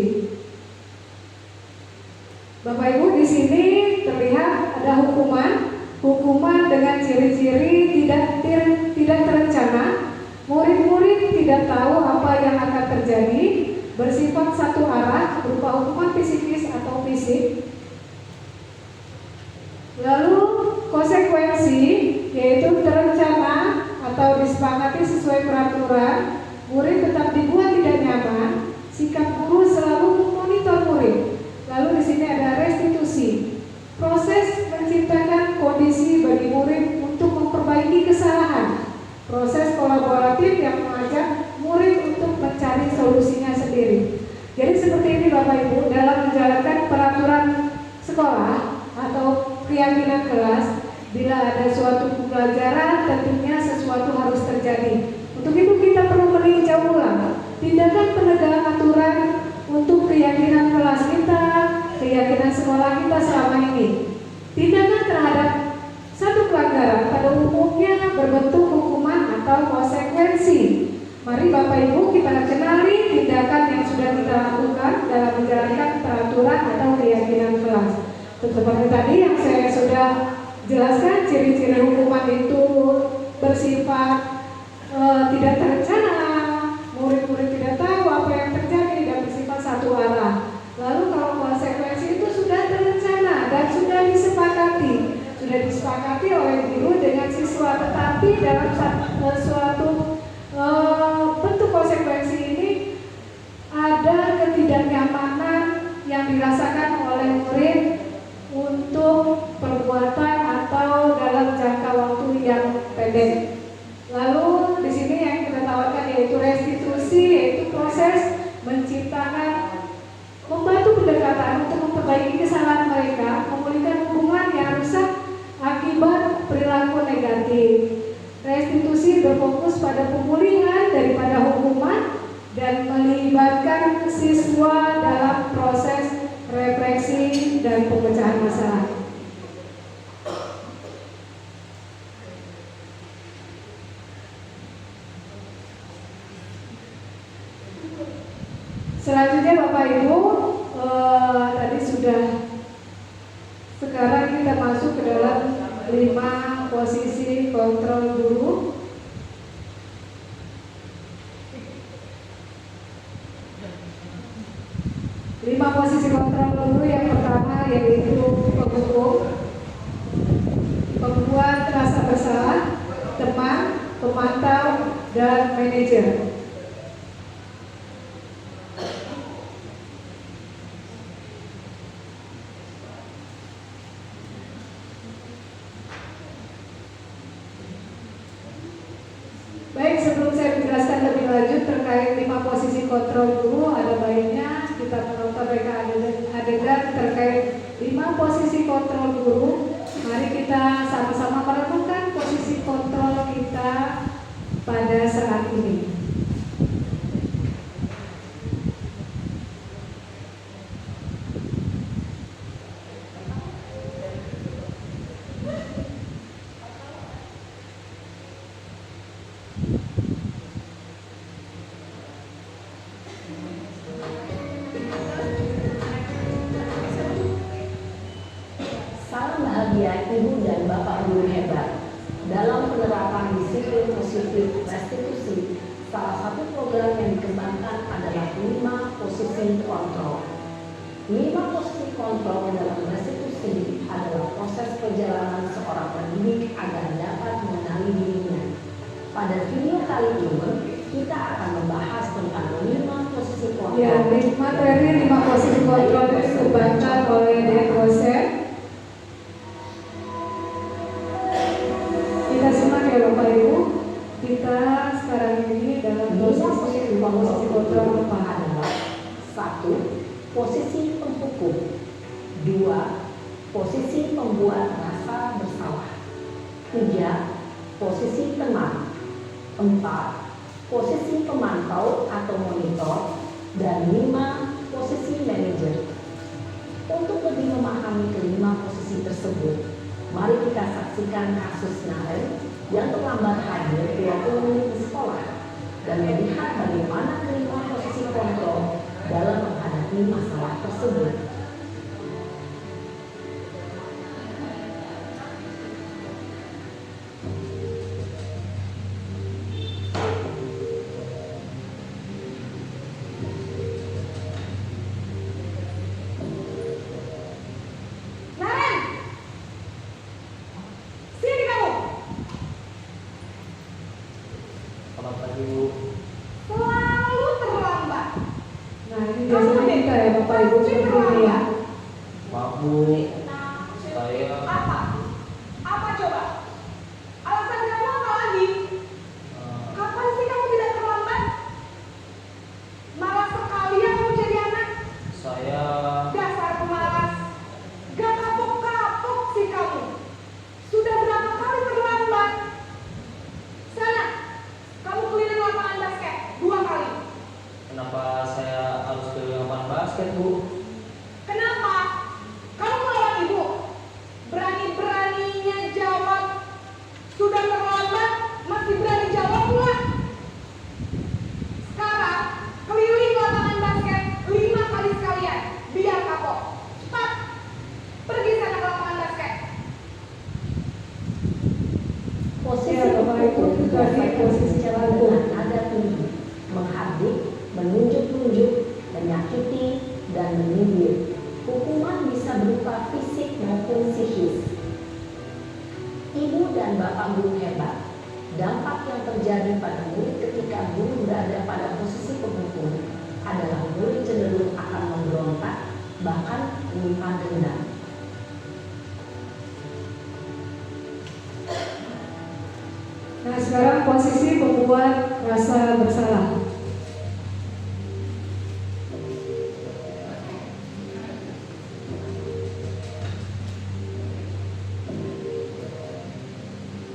Bapak Ibu, di sini terlihat ada hukuman dengan ciri-ciri tidak terencana. Murid-murid tidak tahu apa yang akan terjadi, bersifat satu arah, berupa hukuman psikis atau fisik. Lalu konsekuensi, yaitu terencana atau disepakati sesuai peraturan, murid tetap dibuat tidak nyaman, sikap guru selalu memonitor murid. Lalu di sini ada restitusi, proses menciptakan kondisi bagi murid untuk memperbaiki kesalahan, proses kolaboratif yang mengajak murid untuk mencari solusinya sendiri. Jadi seperti ini Bapak Ibu, dalam menjalankan peraturan sekolah atau keyakinan kelas, bila ada suatu pembelajaran tentunya sesuatu harus terjadi. Untuk itu kita perlu meninjau ulang tindakan penegakan aturan untuk keyakinan kelas kita, keyakinan sekolah kita selama ini. Tindakan terhadap satu pelanggaran pada umumnya berbentuk hukuman atau konsekuensi. Mari Bapak Ibu kita kenali tindakan yang sudah kita lakukan dalam menjalankan peraturan atau keyakinan kelas. Seperti tadi yang saya sudah jelaskan, ciri-ciri hukuman itu bersifat tidak terencana, murid-murid tidak tahu apa yang terjadi dan bersifat satu arah. Lalu kalau konsekuensi itu sudah terencana dan sudah disepakati oleh guru dengan siswa, tetapi dalam suatu bentuk konsekuensi ini ada ketidaknyamanan yang dirasakan oleh murid untuk perbuatan atau dalam jangka waktu yang pendek. Lalu di sini yang kita tawarkan yaitu restitusi, yaitu proses menciptakan, membantu pendekatan untuk memperbaiki kesalahan mereka, memulihkan hubungan yang rusak akibat perilaku negatif. Restitusi berfokus pada pemulihan daripada hukuman dan melibatkan siswa dalam proses refleksi dan pemecahan masalah. Selanjutnya Bapak Ibu, Indonesia. Baik, sebelum saya menjelaskan lebih lanjut terkait 5 posisi kontrol guru, ada baiknya kita menonton reka adegan terkait 5 posisi kontrol guru. Mari kita sama-sama merenungkan posisi kontrol kita pada saat ini. Salam bahagia Ibu dan Bapak Guru hebat. Dalam penerapan disiplin positif restitusi, salah satu program yang dikembangkan adalah 5 posisi kontrol. 5 posisi kontrol dalam restitusi adalah proses perjalanan seorang pendidik agar dapat mengenali dirinya. Pada video kali ini, kita akan membahas tentang 5 posisi kontrol. Ya, materi 5 posisi kontrol ini dikembangkan oleh Dekosep. Kita simak ya Bapak Ibu. Kita sekarang ini dalam posisi 5 posisi kontrol apa? Adalah 1. Posisi penghukum. 2. Posisi pembuat rasa bersalah. 3. Posisi teman. 4. Posisi pemantau atau monitor. Dan 5. Posisi manajer. Untuk lebih memahami kelima posisi tersebut, mari kita saksikan kasus Naren yang terlambat hadir 20 menit di sekolah dan melihat bagaimana kelima posisi kontrol dalam menghadapi masalah tersebut. Selamat pagi Bu. Selalu terlambat. Nah, ini biasanya kita ya Bapak Ibu seperti ini ya. Maaf Bu, saya Apa? Apa coba? Alasan kamu apa lagi? Kapan sih kamu tidak terlambat? Malas sekali ya kamu jadi anak. saya Dasar pemalas. Gak kapok-kapok sih kamu. Sudah berapa kali terlambat? Sana, kamu keliling lapangan basket 2 kali. kenapa saya harus ke lapangan basket Bu? Kenapa? Kamu melawan ibu. Berani-beraninya jawab. Sudah terlambat, masih berani jawab pula. Sekarang, keliling lapangan basket 5 kali sekalian. Biar kapok. Cepat. Pergi sana ke lapangan basket. Posisi Ya, Bapak Ibu, penghukum itu tadi dilakukan posisi secara penghukum. dengan nada tinggi, menghardik, menunjuk-nunjuk, menyakiti, dan menyindir. Hukuman bisa berupa fisik maupun psikis. Ibu dan Bapak Guru hebat, dampak yang terjadi pada murid ketika guru berada pada posisi penghukum adalah murid cenderung akan memberontak, bahkan menyimpan dendam. Nah, sekarang posisi pembuat rasa bersalah.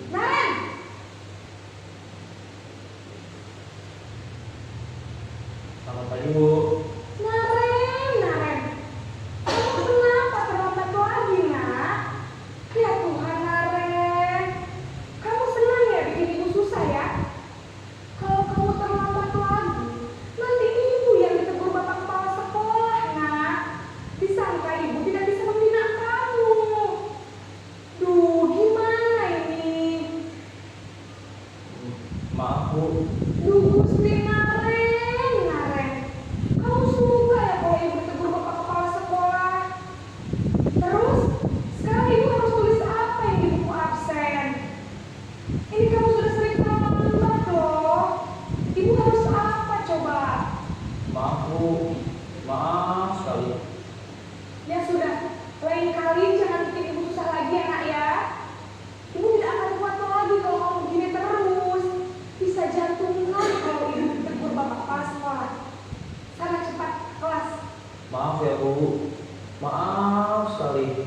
Naren, Selamat pagi Bu. Naren. Kamu kenapa terlambat lagi, nak? Ya Tuhan, Naren. Kamu senang ya bikin ibu susah ya? Kalau kamu terlambat Bu. Maaf sekali.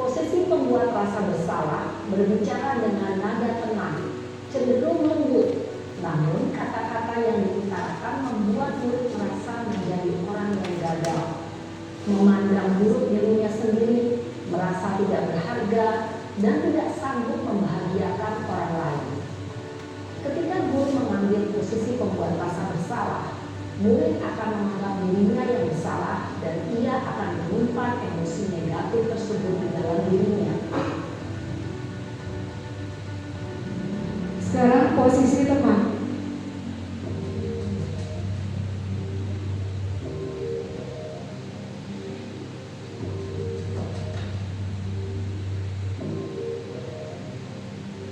Posisi pembuat rasa bersalah berbicara dengan nada tenang, cenderung lembut, namun kata-kata yang diutarakan membuat murid merasa menjadi orang yang gagal, memandang buruk dirinya sendiri, merasa tidak berharga, dan tidak sanggup membahagiakan orang lain. Ketika guru mengambil posisi pembuat rasa bersalah, murid akan menganggap dirinya yang bersalah dan ia akan menyimpan emosi negatif tersebut di dalam dirinya. Sekarang posisi teman.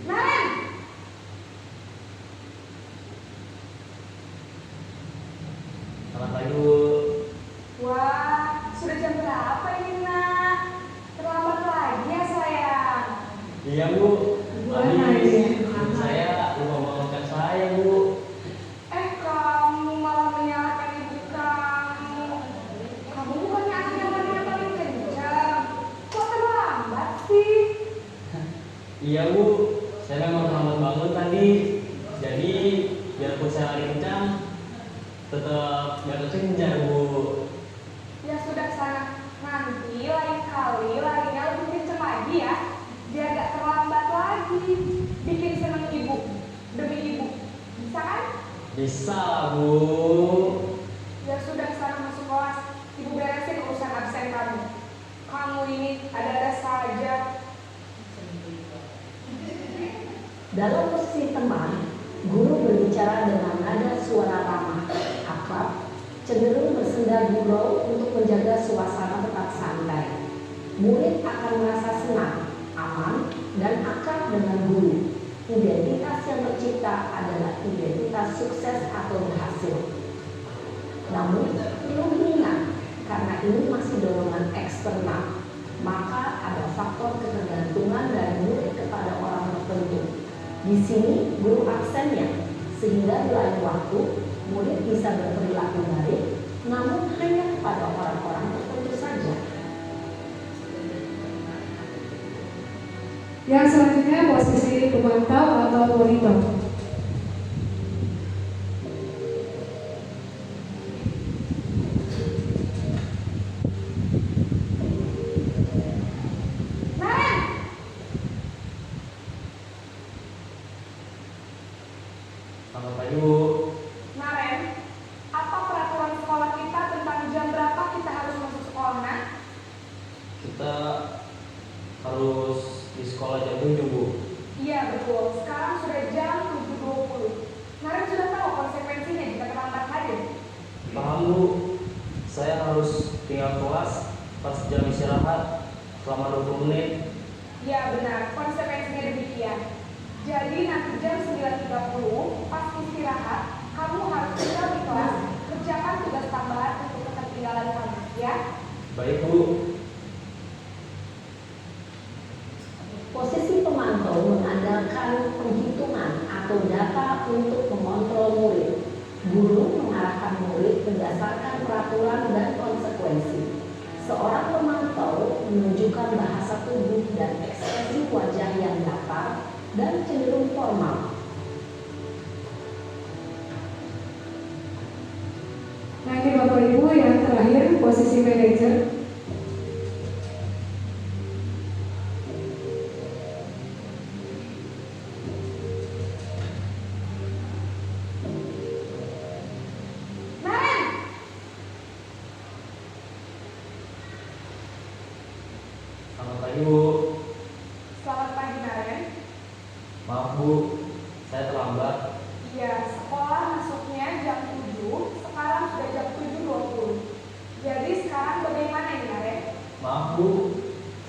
Naren, Selamat pagi, Bu. wah, sudah jam berapa ini, Nak? Terlambat lagi ya, sayang. Iya, Bu. Gimana Tadi ini? saya lupa bangunkan saya, Bu. Kamu malah menyalahkan ibu kamu. Kamu bukannya anak yang paling kencang. Kok terlambat sih? Iya, Bu. Saya memang terlambat bangun tadi. Jadi, biarpun saya lari kencang, tetap nggak kekejar, Bu. Ya sudah sana. Nanti lain kali larinya lebih kencang lagi ya. Biar gak terlambat lagi. Bikin seneng ibu. Demi ibu. Bisa kan? Bisa lah, Bu. Ya sudah sana masuk kelas. Ibu beresin urusan absen kamu. Kamu ini ada-ada saja. Dalam posisi teman, guru berbicara dengan nada suara ramah, akrab, cenderung bersenda gurau untuk menjaga suasana tetap santai. Murid akan merasa senang, aman, dan akrab dengan guru. Identitas yang tercipta adalah identitas sukses atau berhasil. Namun, perlu diingat, karena ini masih dorongan eksternal, maka ada faktor ketergantungan dari murid kepada orang tertentu. Di sini guru absennya, sehingga di lain waktu murid bisa berperilaku baik, namun hanya kepada orang-orang tertentu saja. Yang selanjutnya posisi pemantau atau monitor. Naren! Selamat pagi, Bu. Naren, apa peraturan sekolah kita tentang jam berapa kita harus masuk sekolah, Nak? Kita harus di sekolah jam 7, Bu. Iya betul, sekarang sudah jam 7.20. Naren sudah tahu konsekuensinya jika terlambat hadir. Paham, Bu. Saya harus tinggal kelas pas jam istirahat selama 20 menit. Iya benar, konsekuensinya demikian. Jadi nanti jam 9.30 pas istirahat, kamu harus tinggal di kelas, kerjakan tugas tambahan untuk ketertinggalan kamu, ya? Baik, Bu. Posisi pemantau mengandalkan penghitungan atau data untuk mengontrol murid. Guru mengarahkan murid berdasarkan peraturan dan konsekuensi. Seorang pemantau menunjukkan bahasa tubuh dan ekspresi wajah yang datar dan cenderung formal. Nah ini Bapak Ibu yang terakhir posisi manajer. Naren! Selamat pagi, Bu. Selamat pagi, Naren. Maaf, Bu. Saya terlambat. Iya, sekolah masuknya jam 7, sekarang sudah jam 7.20. Jadi sekarang bagaimana ini, Naren? Maaf, Bu.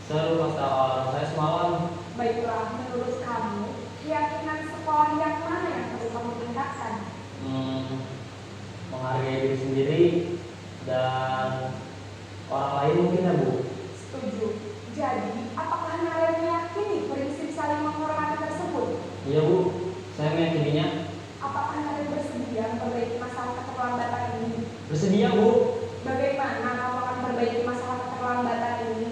Saya lupa setel alarm saya semalam. Baiklah, menurut kamu, keyakinan sekolah yang mana yang perlu kamu tingkatkan? Menghargai diri sendiri dan orang lain mungkin, ya, Bu. Setuju. Jadi, apakah Naren meyakini prinsip saling menghormati tersebut? Iya, Bu. Saya meyakininya. Apakah Naren bersedia memperbaiki masalah keterlambatan bersedia, Bu. Bagaimana kamu akan memperbaiki masalah keterlambatan ini?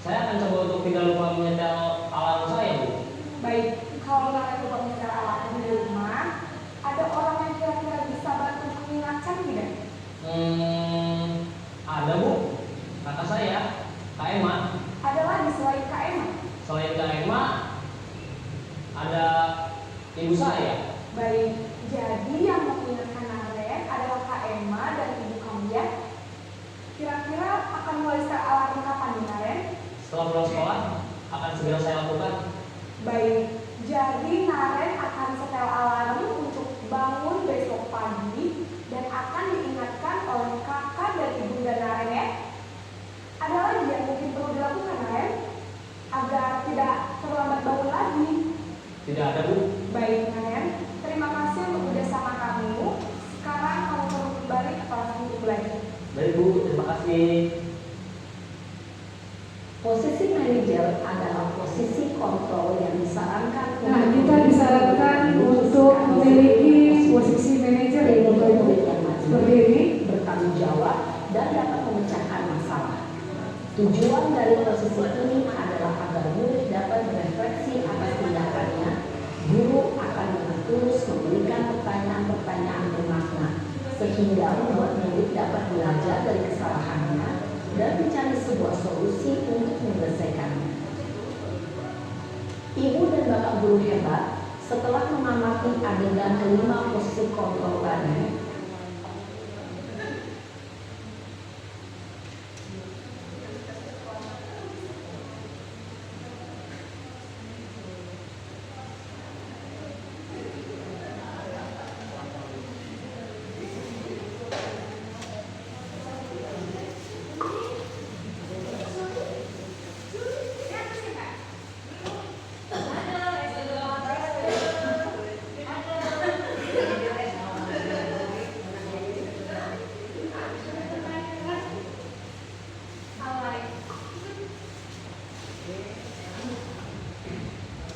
Saya akan coba untuk tidak lupa menyetel alarm saya, Bu. Baik, kalau kalian lupa menyetel alarm di rumah, ada orang yang kira-kira bisa bantu mengingatkan tidak? Ada, Bu. Kakak saya, Kak Emma. Ada lagi selain Kak Emma? Selain Kak Emma, ada ibu saya. Baik, jadi yang mengingatkan Naren adalah Kak Emma dan ibu kamu ya? Kira-kira akan mulai setel alarm kapan nih Naren? Setelah pulang sekolah, akan segera saya lakukan. Baik, jadi Naren akan setel alarm untuk bangun besok pagi dan akan diingatkan oleh kakak dan ibunda Naren ya? Ada lagi yang mungkin perlu dilakukan Naren? Agar tidak terlambat bangun lagi. Tidak ada, Bu. Baik Naren, terima kasih untuk kerjasama kamu. Sekarang kamu perlu kembali ke kelas untuk belajar. Baik, Bu. Terima kasih. Posisi manajer adalah posisi kontrol yang disarankan. Nah, kita disarankan untuk memiliki posisi manajer ya Bapak Ibu. Seperti ini. Bertanggung jawab dan dapat memecahkan masalah. Tujuan dari posisi ini adalah agar murid dapat berefleksi atas tindakannya. Guru akan dengan tulus memberikan pertanyaan-pertanyaan bermakna sehingga membuat murid dapat belajar dari kesalahannya dan mencari sebuah solusi untuk menyelesaikannya. Ibu dan bapak guru hebat setelah mengamati adegan kelima posisi kontrol tadi,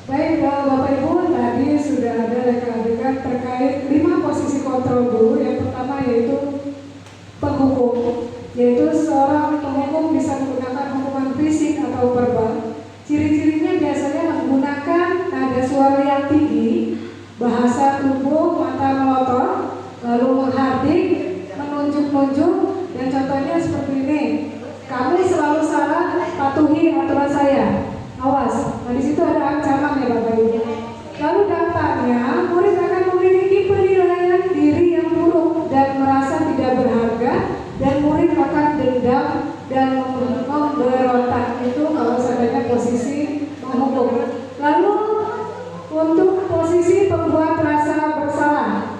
Baik, Bapak Ibu, tadi sudah ada reka-reka terkait 5 posisi kontrol guru. Yang pertama yaitu penghukum, yaitu seorang penghukum bisa menggunakan hukuman fisik atau verbal. Ciri-cirinya biasanya menggunakan nada suara yang tinggi, bahasa tubuh, mata melotot, lalu menghardik, menunjuk-nunjuk, dan contohnya seperti ini. Kamu selalu salah, patuhi aturan saya. Awas, nah di situ ada ancaman ya Bapak Ibu. Lalu dampaknya, murid akan memiliki penilaian diri yang buruk dan merasa tidak berharga, dan murid akan dendam dan memberontak. Itu kalau seandainya posisi menghukum. Lalu untuk posisi pembuat rasa bersalah,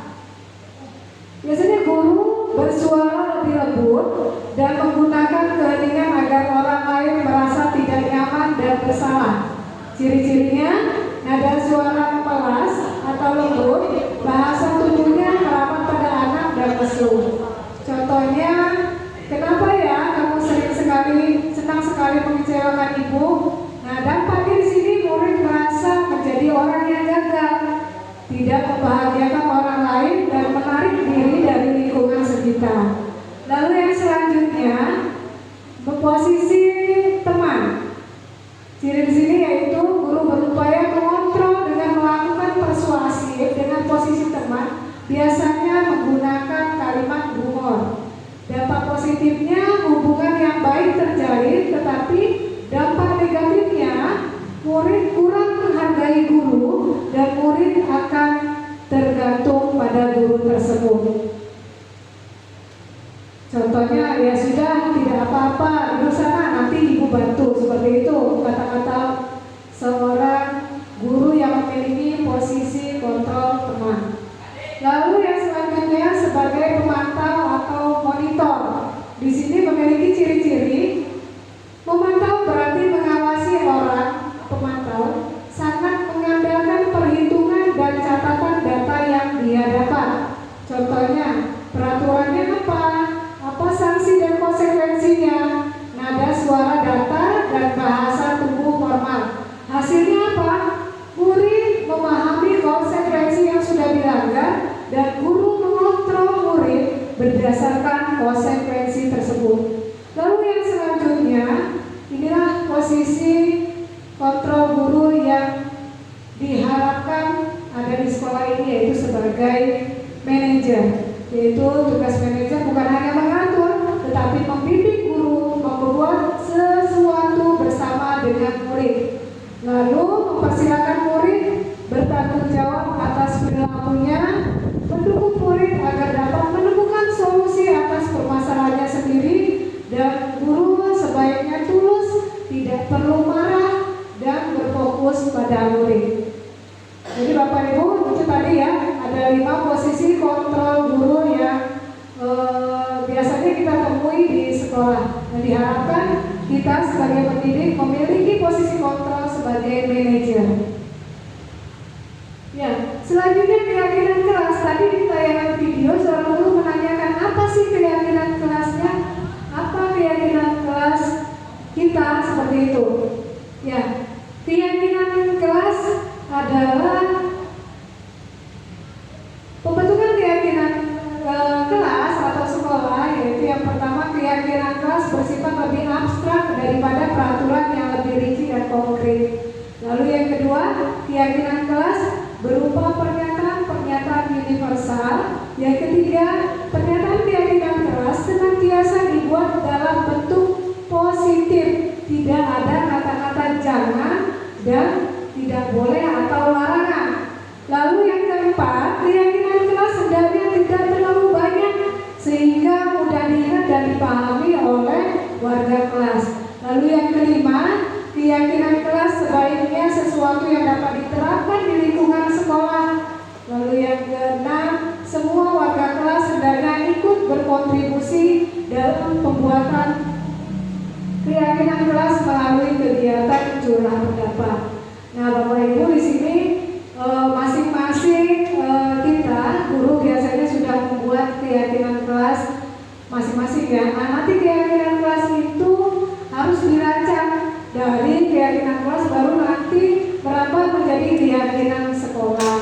biasanya guru bersuara lebih lembut dan menggunakan keheningan agar orang lain merasa tidak nyaman dan bersalah. Ciri-cirinya nada suara pelas atau lembut, bahasa tubuhnya merapat pada anak dan mesum. Contohnya, kenapa ya kamu senang sekali mengecewakan ibu? Nah, dampaknya di sini murid merasa menjadi orang yang gagal, tidak membahagiakan orang lain dan menarik diri dari lingkungan sekitar. Lalu yang selanjutnya, posisi teman. Ciri di sini yaitu guru berupaya mengontrol dengan melakukan persuasif dengan posisi teman, biasanya menggunakan kalimat humor. Dampak positifnya hubungan yang baik terjalin, tetapi dampak negatifnya murid kurang menghargai guru dan murid akan tergantung pada guru tersebut. Contohnya, ya sudah, tidak apa-apa, duduk sana, nanti ibu bantu. Seperti itu kata-kata seorang guru yang memiliki posisi kontrol teman. Lalu yang selanjutnya sebagai pemantau atau monitor. Di sini memiliki ciri-ciri. Memantau berarti mengawasi orang. Pemantau sangat mengandalkan perhitungan dan catatan data yang dia dapat. Contohnya, peraturannya apa sanksi dan konsekuensinya, nada suara data dan bahasa tubuh formal. Hasilnya apa? Murid memahami konsekuensi yang sudah dilanggar dan guru berdasarkan konsekuensi tersebut. Lalu yang selanjutnya, inilah posisi kontrol guru yang diharapkan ada di sekolah ini, yaitu sebagai manajer. Yaitu tugas manajer bukan hanya mengatur, tetapi membimbing guru membuat sesuatu bersama dengan murid. Lalu mempersilakan murid bertanggung jawab atas perilakunya, mendukung murid agar dapat menemukan solusi atas permasalahannya sendiri, dan guru sebaiknya tulus, tidak perlu marah, dan berfokus pada murid. Jadi Bapak Ibu, itu tadi ya, ada 5 posisi kontrol guru yang biasanya kita temui di sekolah. Dan diharapkan kita sebagai pendidik memiliki posisi kontrol sebagai manajer. Ya, selanjutnya keyakinan kelas. Tadi di tayangan video seorang guru menanyakan apa sih keyakinan kelasnya, apa keyakinan kelas kita, seperti itu. Ya, keyakinan kelas adalah pembentukan keyakinan kelas atau sekolah, yaitu yang pertama keyakinan kelas bersifat lebih abstrak daripada peraturan yang lebih rinci dan konkret. Lalu yang kedua, keyakinan kelas berupa pernyataan-pernyataan universal. Yang ketiga, pernyataan keyakinan kelas senantiasa dibuat dalam bentuk positif, tidak ada kata-kata jangan dan tidak boleh atau larangan. Lalu yang keempat, keyakinan kelas hendaknya tidak terlalu banyak sehingga mudah diingat dan dipahami oleh warga kelas. Lalu yang kelima, keyakinan kelas sebaiknya sesuatu yang dapat diterapkan di lingkungan sekolah. Lalu yang keenam, semua warga kelas hendaknya ikut berkontribusi dalam pembuatan keyakinan kelas melalui kegiatan curah pendapat. Nah, Bapak Ibu, di sini masing-masing kita guru biasanya sudah membuat keyakinan kelas masing-masing ya. Nah, nanti keyakinan kelas itu harus dirancang dari keyakinan kelas, baru nanti merambah menjadi keyakinan sekolah.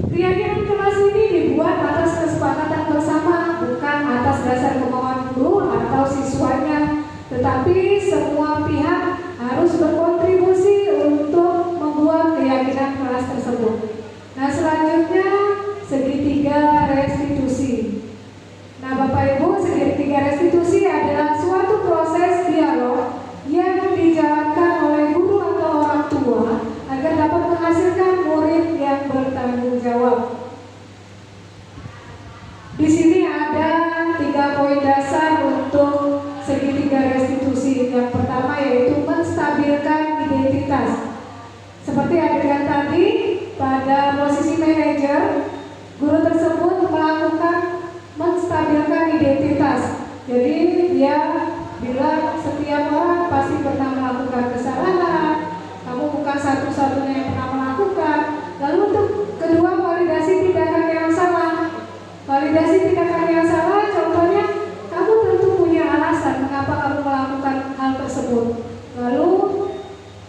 Keyakinan kelas ini dibuat atas kesepakatan bersama, bukan atas dasar kemauan guru atau siswanya, tetapi semua pihak harus berkontribusi untuk membuat keyakinan kelas tersebut. Nah, selanjutnya segitiga restitusi. Nah, Bapak Ibu, segitiga restitusi adalah suatu proses dialog yang dijalankan oleh guru atau orang tua agar dapat menghasilkan murid yang bertanggung jawab. Di sini ada 3 poin dasar untuk segitiga restitusi. Yang pertama yaitu menstabilkan identitas. Seperti adegan tadi, pada posisi manajer, guru tersebut melakukan menstabilkan identitas. Jadi dia bilang setiap orang pasti pernah melakukan kesalahan, kamu bukan satu-satunya yang pernah melakukan. Lalu untuk kedua, validasi tindakan yang salah. Validasi tindakan yang salah, contohnya kamu tentu punya alasan mengapa kamu melakukan hal tersebut. Lalu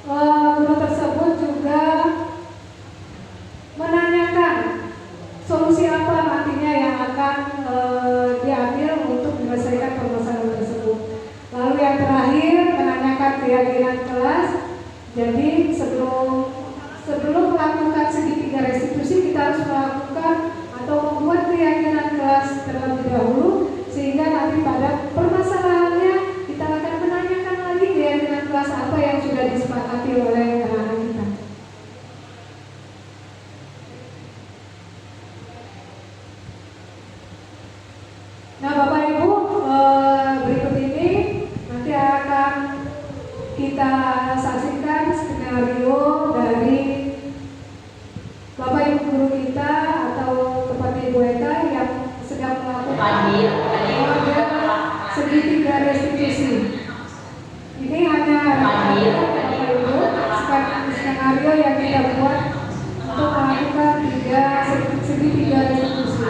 guru tersebut juga menanyakan solusi apa nantinya yang akan diambil untuk menyelesaikan permasalahan tersebut. Lalu yang terakhir, menanyakan keyakinan kelas. Jadi sebelum melakukan segitiga restitusi, kita harus melakukan atau membuat keyakinan kelas terlebih dahulu, sehingga nanti pada permasalahannya kita akan menanyakan lagi keyakinan kelas apa yang sudah disepakati oleh anak-anak kita. Nah, Bapak Ibu, berikut ini nanti akan kita saksikan skenario dari Bapak Ibu guru kita atau tepatnya Ibu Eka yang sedang melakukan segitiga restitusi. Ini hanya Bapak Ibu skenario yang kita buat untuk melakukan segitiga restitusi.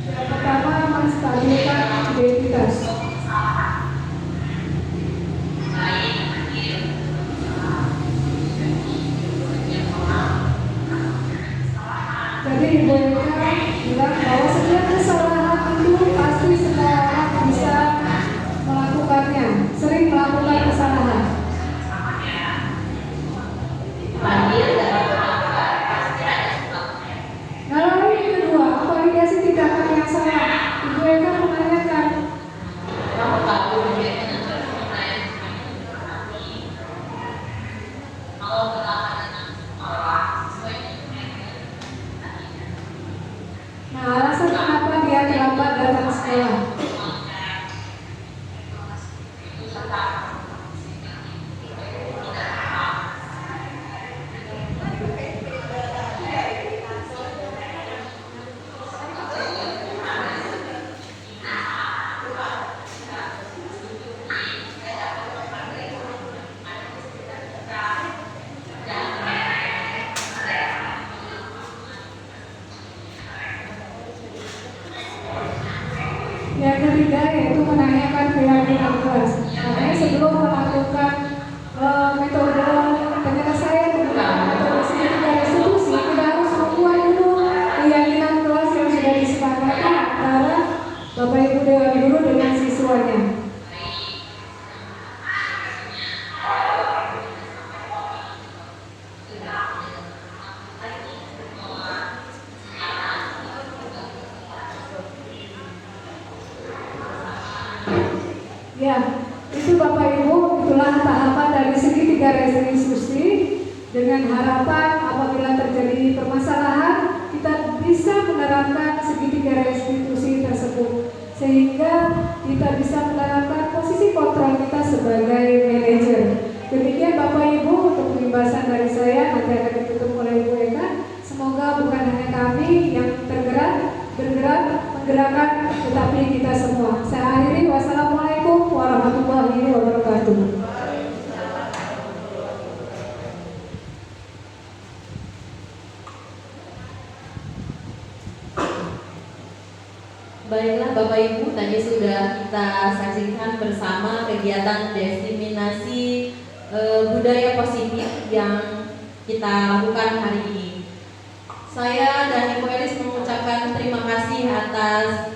Yang pertama, menstabilkan identitas. Jadi Ibu Eka bilang bahwa setiap kesalahan itu pasti semua orang bisa melakukannya, sering melakukan kesalahan. Lalu yang kedua, validasi tindakan yang salah. Ibu Eka menanyakan, nah alasan kenapa dia terlambat datang sekolah. Yang ketiga yaitu menanyakan keyakinan kelas. Makanya sebelum melakukan metode penyelesaian menggunakan metode segitiga restitusi, kita harus membuat dulu keyakinan kelas yang sudah disepakati antara Bapak Ibu Dewan Guru dengan siswanya. Ya, itu Bapak Ibu, itulah tahapan dari segitiga restitusi dengan harapan apabila terjadi permasalahan kita bisa menerapkan segitiga restitusi tersebut sehingga kita bisa menerapkan posisi kontrol kita sebagai manajer. Demikian Bapak Ibu untuk pembahasan dari saya, nanti akan ditutup oleh Ibu Eka. Semoga bukan hanya kami yang menggerakkan, tetapi kita semua. Saya akhiri, wassalamualaikum warahmatullahi wabarakatuh. Baiklah Bapak Ibu, tadi sudah kita saksikan bersama kegiatan diseminasi budaya positif yang kita lakukan hari ini. Saya dan Ibu Elis mengucapkan terima kasih atas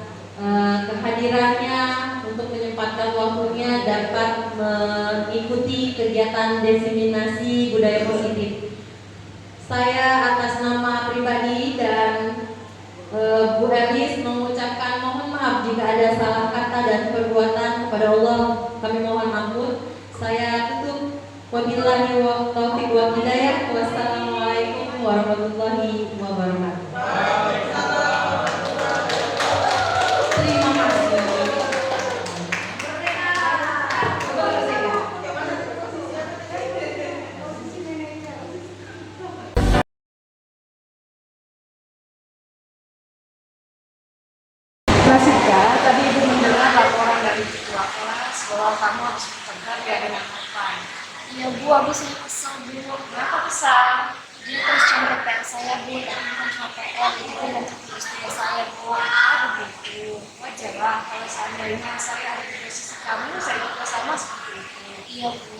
kehadirannya untuk menyempatkan waktunya dapat mengikuti kegiatan diseminasi budaya positif. Saya atas nama pribadi dan Bu Elis mengucapkan mohon maaf jika ada salah kata dan perbuatan kepada Allah, kami mohon ampun. Saya tutup, wabillahi taufiq wal hidayah. Wassalamualaikum warahmatullahi wabarakatuh. Terima kasih. Jessica, tadi Ibu mendengar laporan dari ketua kelas bahwa kamu harus bekerja dengan mapan. Iya Bu, aku sih kesel Bu. Kenapa kesal? Dia terus contoh PR saya Bu, tapi bukan cuma PR, itu kan terus dia saya Bu. Oh begitu. Wajar lah kalau seandainya saya ada di posisi kamu, saya juga sama seperti itu. Iya Bu.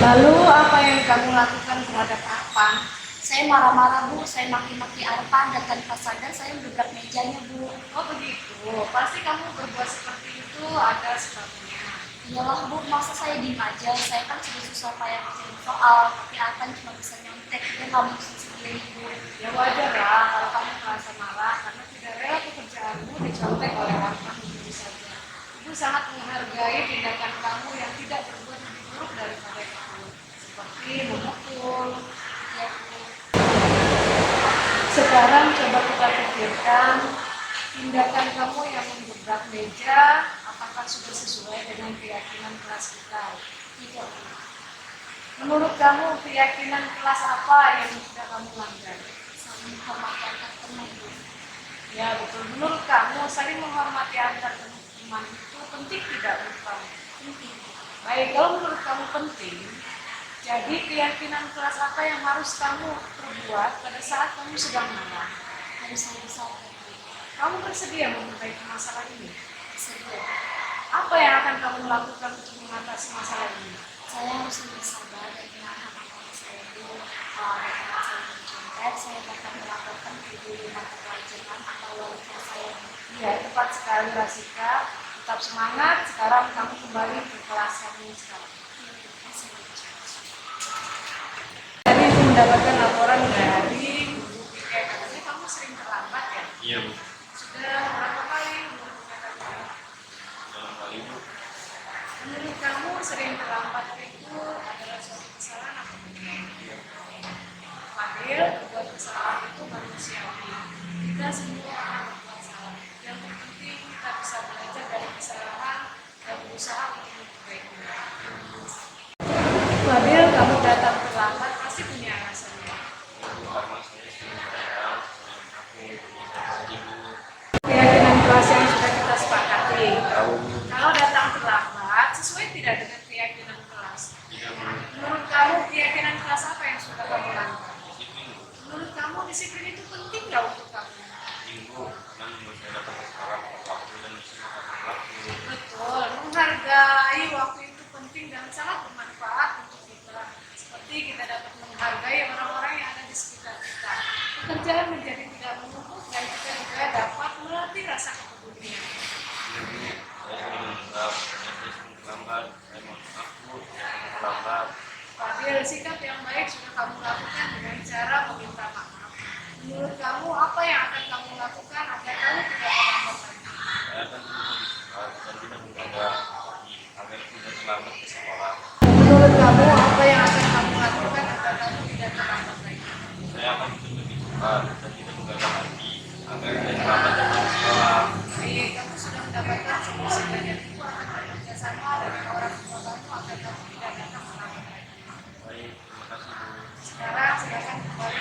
Lalu apa yang kamu lakukan terhadap Arpan? Saya marah-marah Bu, saya maki-maki Arpan dan tanpa sadar saya mengebrak mejanya Bu. Oh begitu. Pasti kamu berbuat seperti itu ada sebabnya. Iyalah Bu, masa saya diem aja, saya kan sudah susah payah kerjain soal, tapi Arpan cuma bisa nyontek, dia nggak mau sendiri Bu. Ya wajar lah kalau kamu merasa marah karena tidak rela pekerjaanmu dicontek oleh Arpan begitu saja. Ibu sangat menghargai tindakan kamu yang tidak berbuat lebih buruk daripada itu, seperti memukul. Iya Bu. Sekarang coba kita pikirkan tindakan kamu yang mengebrak meja apakah sudah sesuai dengan keyakinan kelas kita? Tidak Bu. Menurut kamu keyakinan kelas apa yang sudah kamu langgar? Saling menghormati antar teman Bu. Ya betul. Menurut kamu saling menghormati antar teman itu penting tidak menurut kamu? Penting Bu. Baik, kalau menurut kamu penting, jadi keyakinan kelas apa yang harus kamu perbuat pada saat kamu sedang marah? Harus saling sabar Bu. Kamu bersedia memperbaiki masalah ini? Sedia. Apa yang akan kamu lakukan untuk mengatasi masalah ini? Saya harus lebih sabar dan menahan amarah saya Bu. Kalau ada teman saya mencontek, saya akan melaporkan di mata pelajaran atau walaupun saya. Iya, tepat sekali Rasika. Tetap semangat. Sekarang kamu kembali ke kelas kamu sekarang. Tadi mendapatkan laporan dari guru PK, katanya kamu sering terlambat ya? Iya, Bu. Sudah berapa kali menggunakan ini? Dalam hal itu, Menurut kamu sering terlambat itu adalah suatu kesalahan atau tidak? Fadil, berbuat kesalahan itu manusiawi. Kita semua akan berbuat salah. Yang terpenting kita bisa belajar dari kesalahan dan berusaha untuk memperbaikinya. Fadil, kamu datang terlambat pasti punya alasannya. karena saya sering gagal, aku bisa saja, Bu. Keyakinan kelas yang sudah kita sepakati. Tahu, Bu. Kalau datang terlambat, sesuai tidak dengan keyakinan kelas? Tidak, Bu. Menurut kamu keyakinan kelas apa yang sudah kamu lakukan? Disiplin, Bu. Menurut kamu disiplin itu penting nggak untuk kamu? Penting, Bu. Karena membuat saya dapat sekarang waktu dan bisa makan waktu. Betul, menghargai waktu itu penting dan sangat bermanfaat untuk kita. Seperti kita dapat menghargai orang-orang yang ada di sekitar kita. Pekerjaan menjadi tidak menumpuk dan kita juga dapat melatih rasa kepedulian. Iya, Bu. Saya sering menganggap, saya sering terlambat. Saya mohon maaf, Bu. Saya terlambat. Fadil, sikap yang baik sudah kamu lakukan dengan cara meminta maaf. Menurut kamu, apa yang akan kamu lakukan agar kamu tidak terlambat lagi? Saya akan terus lebih cepat dan tidak mendadak lagi agar tidak terlambat ke sekolah. Menurut kamu, apa yang akan kamu lakukan agar kamu tidak terlambat lagi? Saya akan terus lebih cepat dan tidak mendadak lagi agar tidak terlambat ke sekolah. Baik, kamu sudah mendapatkan solusi dan yang itu akan bekerja sama dengan orang tua kamu agar kamu tidak datang terlambat lagi. Baik, terima kasih, Bu. Sekarang silakan kembali